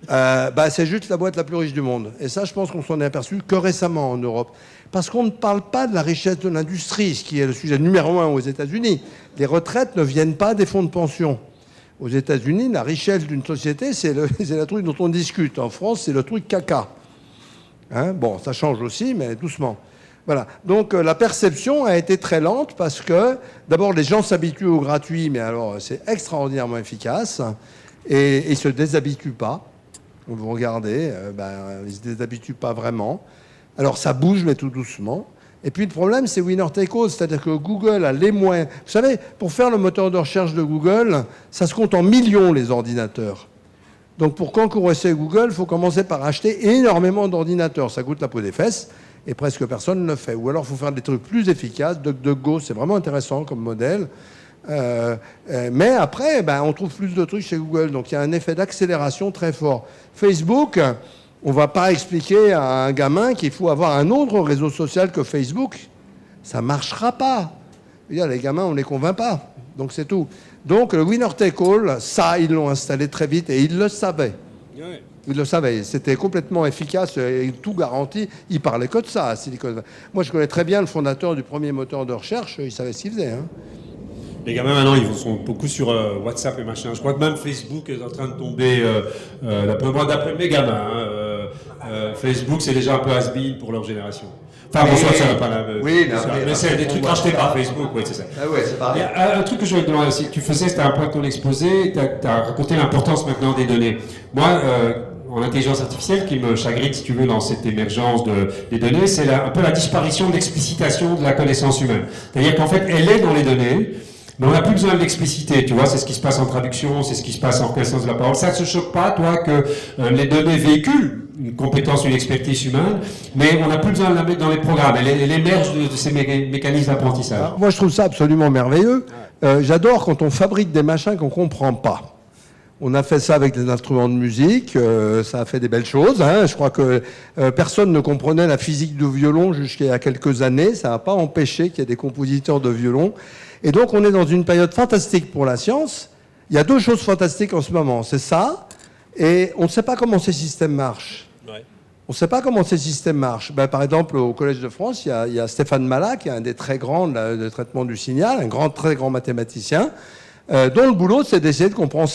Speaker 1: C'est juste la boîte la plus riche du monde. Et ça, je pense qu'on s'en est aperçu que récemment en Europe. Parce qu'on ne parle pas de la richesse de l'industrie, ce qui est le sujet numéro 1 aux États-Unis. Les retraites ne viennent pas des fonds de pension. Aux États-Unis, la richesse d'une société, c'est le truc dont on discute. En France, c'est le truc caca. Hein, bon, ça change aussi, mais doucement. Voilà. Donc, la perception a été très lente parce que, d'abord, les gens s'habituent au gratuit, mais alors, c'est extraordinairement efficace. Et ils ne se déshabituent pas. Vous regardez, ils ne se déshabituent pas vraiment. Alors, ça bouge, mais tout doucement. Et puis, le problème, c'est winner take all, c'est-à-dire que Google a les moyens. Vous savez, pour faire le moteur de recherche de Google, ça se compte en millions, les ordinateurs. Donc, pour concurrencer Google, il faut commencer par acheter énormément d'ordinateurs. Ça coûte la peau des fesses, et presque personne ne le fait. Ou alors, il faut faire des trucs plus efficaces. DuckDuckGo, c'est vraiment intéressant comme modèle. Mais après, on trouve plus de trucs chez Google. Donc, il y a un effet d'accélération très fort. Facebook... On ne va pas expliquer à un gamin qu'il faut avoir un autre réseau social que Facebook. Ça ne marchera pas. Les gamins, on ne les convainc pas. Donc, c'est tout. Donc, le winner take all, ça, ils l'ont installé très vite et ils le savaient. Il le savait. C'était complètement efficace et tout garanti. Il parlait que de ça, Silicon Valley. Moi, je connais très bien le fondateur du premier moteur de recherche. Il savait ce qu'il faisait. Hein.
Speaker 3: Les gamins, maintenant, ils sont beaucoup sur WhatsApp et machin. Je crois que même Facebook est en train de tomber, d'après mes gamins. Facebook, c'est déjà un peu has-been pour leur génération. Enfin, bon, ça va pas la...
Speaker 1: Oui,
Speaker 3: mais c'est des trucs rachetés par Facebook, oui, c'est ça.
Speaker 1: Ah ouais, c'est pareil.
Speaker 3: Un truc que je voulais te demander aussi, que tu faisais, c'était un point de ton exposé, tu as raconté l'importance maintenant des données. Moi, en intelligence artificielle, qui me chagrine, si tu veux, dans cette émergence des données, c'est un peu la disparition de l'explicitation de la connaissance humaine. C'est-à-dire qu'en fait, elle est dans les données, mais on n'a plus besoin de l'expliciter, tu vois, c'est ce qui se passe en traduction, c'est ce qui se passe en reconnaissance de la parole. Ça ne te choque pas, toi, que les données véhiculent une compétence, une expertise humaine, mais on n'a plus besoin de la mettre dans les programmes. Elle émerge de ces mécanismes d'apprentissage.
Speaker 1: Alors, moi, je trouve ça absolument merveilleux. J'adore quand on fabrique des machins qu'on ne comprend pas. On a fait ça avec des instruments de musique, ça a fait des belles choses. Hein. Je crois que personne ne comprenait la physique du violon jusqu'il y a quelques années. Ça n'a pas empêché qu'il y ait des compositeurs de violon. Et donc, on est dans une période fantastique pour la science. Il y a deux choses fantastiques en ce moment. C'est ça, et on ne sait pas comment ces systèmes marchent. Ouais. On ne sait pas comment ces systèmes marchent. Ben, par exemple, au Collège de France, il y a Stéphane Malat, qui est un des très grands de traitement du signal, un très grand mathématicien, dont le boulot, c'est d'essayer de comprendre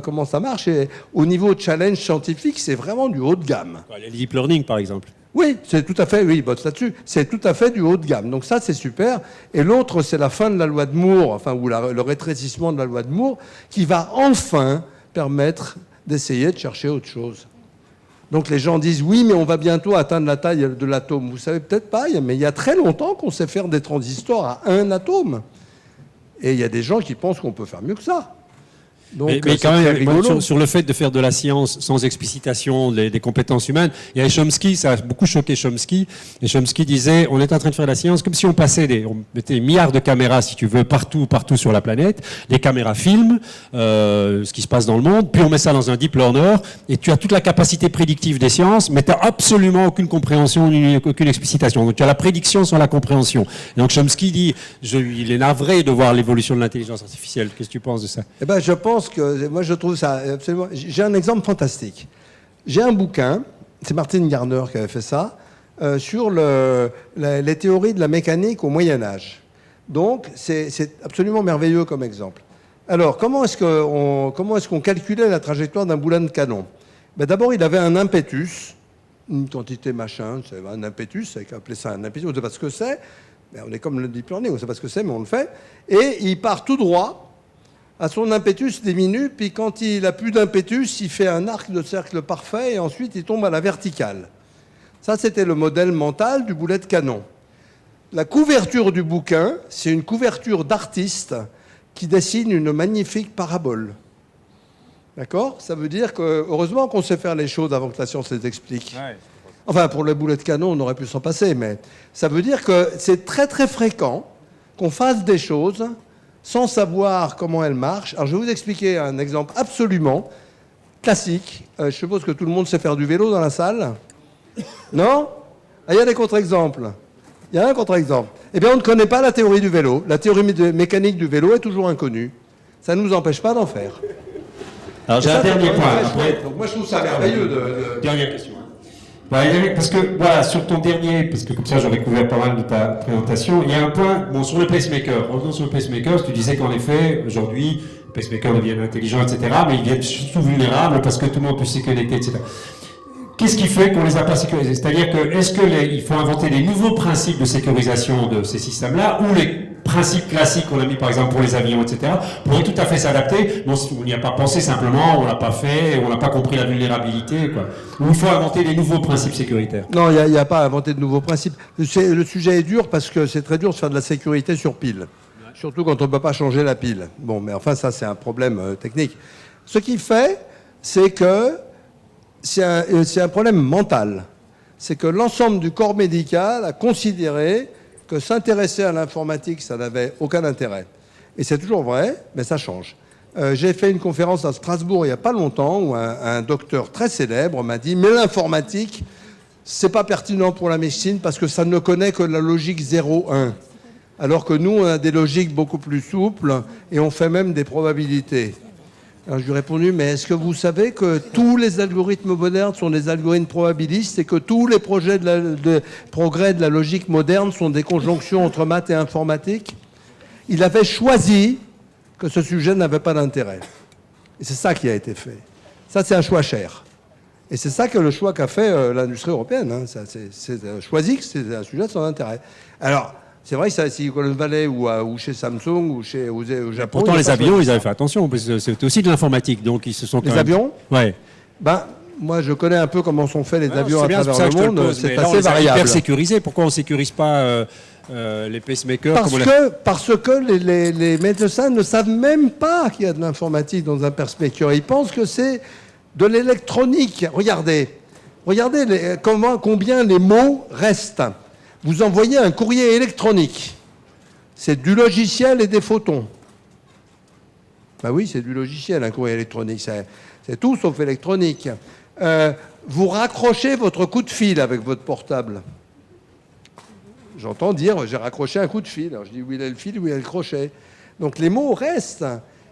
Speaker 1: comment ça marche. Et au niveau de challenge scientifique, c'est vraiment du haut de gamme.
Speaker 3: Le deep learning, par exemple.
Speaker 1: Oui, c'est tout à fait, oui, il bosse là-dessus. C'est tout à fait du haut de gamme. Donc ça, c'est super. Et l'autre, c'est la fin de la loi de Moore, ou le rétrécissement de la loi de Moore, qui va enfin permettre d'essayer de chercher autre chose. Donc les gens disent, oui, mais on va bientôt atteindre la taille de l'atome. Vous savez peut-être pas, mais il y a très longtemps qu'on sait faire des transistors à 1 atome. Et il y a des gens qui pensent qu'on peut faire mieux que ça. Donc,
Speaker 3: mais quand même, sur le fait de faire de la science sans explicitation des compétences humaines, il y a Chomsky, ça a beaucoup choqué Chomsky, et Chomsky disait, on est en train de faire de la science comme si on mettait des milliards de caméras, si tu veux, partout sur la planète, les caméras filment ce qui se passe dans le monde, puis on met ça dans un deep learner, et tu as toute la capacité prédictive des sciences, mais tu n'as absolument aucune compréhension, aucune explicitation. Donc tu as la prédiction sans la compréhension. Et donc Chomsky dit, il est navré de voir l'évolution de l'intelligence artificielle. Qu'est-ce que tu penses de ça?
Speaker 1: Eh ben, je pense que moi je trouve ça absolument. J'ai un exemple fantastique. J'ai un bouquin, c'est Martin Gardner qui avait fait ça, sur les théories de la mécanique au Moyen Âge. Donc c'est absolument merveilleux comme exemple. Alors comment est-ce qu'on calculait la trajectoire d'un boulin de canon? Ben, d'abord il avait un impétus, une quantité machin, c'est un impétus, c'est appelé ça un impétus, on ne sait pas ce que c'est, mais on est comme le deep learning, on ne sait pas ce que c'est, mais on le fait, et il part tout droit. À son impétus diminue, puis quand il n'a plus d'impétus, il fait un arc de cercle parfait et ensuite il tombe à la verticale. Ça, c'était le modèle mental du boulet de canon. La couverture du bouquin, c'est une couverture d'artiste qui dessine une magnifique parabole. D'accord? Ça veut dire que, heureusement qu'on sait faire les choses avant que la science les explique. Ouais. Enfin, pour le boulet de canon, on aurait pu s'en passer, mais ça veut dire que c'est très très fréquent qu'on fasse des choses sans savoir comment elle marche. Alors, je vais vous expliquer un exemple absolument classique. Je suppose que tout le monde sait faire du vélo dans la salle. Non? Ah, il y a des contre-exemples. Il y a un contre-exemple. Eh bien, on ne connaît pas la théorie du vélo. La théorie mécanique du vélo est toujours inconnue. Ça ne nous empêche pas d'en faire.
Speaker 3: Alors, j'ai un dernier point. Après...
Speaker 1: Donc, moi, je trouve ça merveilleux
Speaker 3: Dernière question. Parce que, voilà, sur ton dernier, parce que comme ça j'aurais couvert pas mal de ta présentation, il y a un point, bon, sur le pacemaker. Revenons sur le pacemaker, tu disais qu'en effet, aujourd'hui, les pacemakers deviennent intelligents, etc., mais ils deviennent surtout vulnérables parce que tout le monde peut s'y connecter, etc. Qu'est-ce qui fait qu'on les a pas sécurisés? C'est-à-dire que, est-ce qu'il faut inventer des nouveaux principes de sécurisation de ces systèmes-là, ou les principes classiques qu'on a mis par exemple pour les avions, etc., pourraient tout à fait s'adapter? Non, on n'y a pas pensé simplement, on l'a pas fait, on n'a pas compris la vulnérabilité, quoi. Ou il faut inventer des nouveaux principes sécuritaires?
Speaker 1: Non, il n'y a pas à inventer de nouveaux principes. Le sujet est dur parce que c'est très dur de faire de la sécurité sur pile. Ouais. Surtout quand on ne peut pas changer la pile. Bon, mais enfin, ça, c'est un problème technique. Ce qui fait, c'est que c'est un problème mental. C'est que l'ensemble du corps médical a considéré que s'intéresser à l'informatique, ça n'avait aucun intérêt. Et c'est toujours vrai, mais ça change. J'ai fait une conférence à Strasbourg il n'y a pas longtemps où un docteur très célèbre m'a dit « Mais l'informatique, c'est pas pertinent pour la médecine parce que ça ne connaît que la logique 0-1. Alors que nous, on a des logiques beaucoup plus souples et on fait même des probabilités. » Alors je lui ai répondu, mais est-ce que vous savez que tous les algorithmes modernes sont des algorithmes probabilistes et que tous les projets de progrès de la logique moderne sont des conjonctions entre maths et informatique? Il avait choisi que ce sujet n'avait pas d'intérêt. Et c'est ça qui a été fait. Ça, c'est un choix cher. Et c'est ça que le choix qu'a fait l'industrie européenne. Hein. C'est choisi que c'est un sujet sans intérêt. Alors, c'est vrai que ça, à Silicon Valley ou chez Samsung ou au Japon...
Speaker 3: Pourtant, les avions, ils avaient fait attention, parce que c'était aussi de l'informatique, donc ils se sont...
Speaker 1: Les avions?
Speaker 3: Ouais.
Speaker 1: Ben, moi, je connais un peu comment sont faits les avions à travers le monde. C'est
Speaker 3: assez
Speaker 1: assez variable.
Speaker 3: Hyper sécurisé. Pourquoi on ne sécurise pas les pacemakers
Speaker 1: Parce que les médecins ne savent même pas qu'il y a de l'informatique dans un pacemaker. Ils pensent que c'est de l'électronique. Regardez combien les mots restent. Vous envoyez un courrier électronique. C'est du logiciel et des photons. Ben oui, c'est du logiciel, un courrier électronique. C'est tout sauf électronique. Vous raccrochez votre coup de fil avec votre portable. J'entends dire, j'ai raccroché un coup de fil. Alors je dis, où il est le fil, où il est le crochet. Donc les mots restent.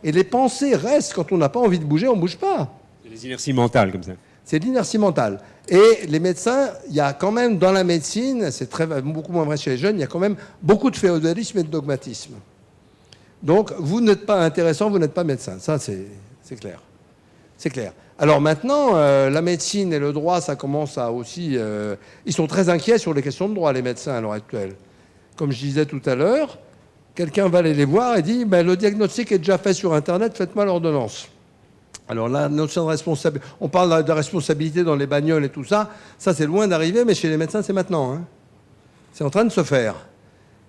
Speaker 1: Et les pensées restent. Quand on n'a pas envie de bouger, on ne bouge pas.
Speaker 3: C'est les inerties mentales, comme ça.
Speaker 1: C'est l'inertie mentale. Et les médecins, il y a quand même dans la médecine, c'est beaucoup moins vrai chez les jeunes, il y a quand même beaucoup de féodalisme et de dogmatisme. Donc, vous n'êtes pas intéressant, vous n'êtes pas médecin. Ça, c'est clair. C'est clair. Alors maintenant, la médecine et le droit, ça commence à aussi... ils sont très inquiets sur les questions de droit, les médecins, à l'heure actuelle. Comme je disais tout à l'heure, quelqu'un va aller les voir et dit le diagnostic est déjà fait sur Internet, faites-moi l'ordonnance. Alors la notion de responsabilité, on parle de responsabilité dans les bagnoles et tout ça, ça c'est loin d'arriver, mais chez les médecins c'est maintenant. Hein. C'est en train de se faire.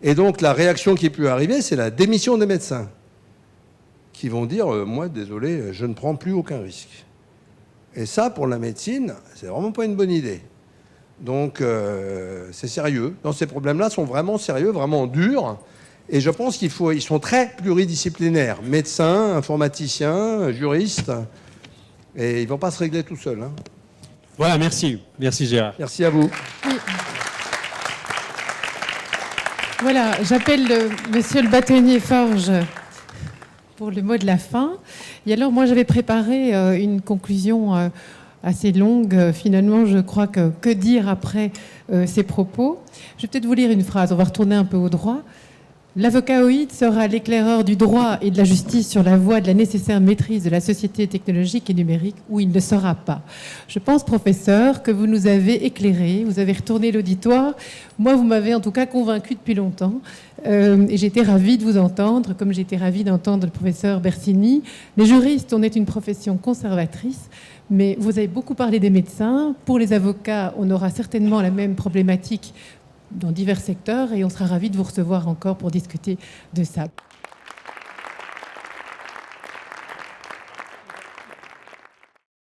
Speaker 1: Et donc la réaction qui peut arriver, c'est la démission des médecins, qui vont dire, moi désolé, je ne prends plus aucun risque. Et ça, pour la médecine, c'est vraiment pas une bonne idée. Donc c'est sérieux. Donc, ces problèmes-là sont vraiment sérieux, vraiment durs. Et je pense ils sont très pluridisciplinaires. Médecins, informaticiens, juristes. Et ils ne vont pas se régler tout seuls. Hein.
Speaker 3: Voilà, merci. Merci Gérard.
Speaker 1: Merci à vous.
Speaker 2: Oui. Voilà, j'appelle monsieur le bâtonnier Forge pour le mot de la fin. Et alors, moi, j'avais préparé une conclusion assez longue. Finalement, je crois que dire après ces propos? Je vais peut-être vous lire une phrase. On va retourner un peu au droit. L'avocat OID sera l'éclaireur du droit et de la justice sur la voie de la nécessaire maîtrise de la société technologique et numérique, où il ne sera pas. Je pense, professeur, que vous nous avez éclairés, vous avez retourné l'auditoire. Moi, vous m'avez en tout cas convaincu depuis longtemps. Et j'étais ravie de vous entendre, comme j'étais ravie d'entendre le professeur Bersini. Les juristes, on est une profession conservatrice, mais vous avez beaucoup parlé des médecins. Pour les avocats, on aura certainement la même problématique dans divers secteurs et on sera ravis de vous recevoir encore pour discuter de ça.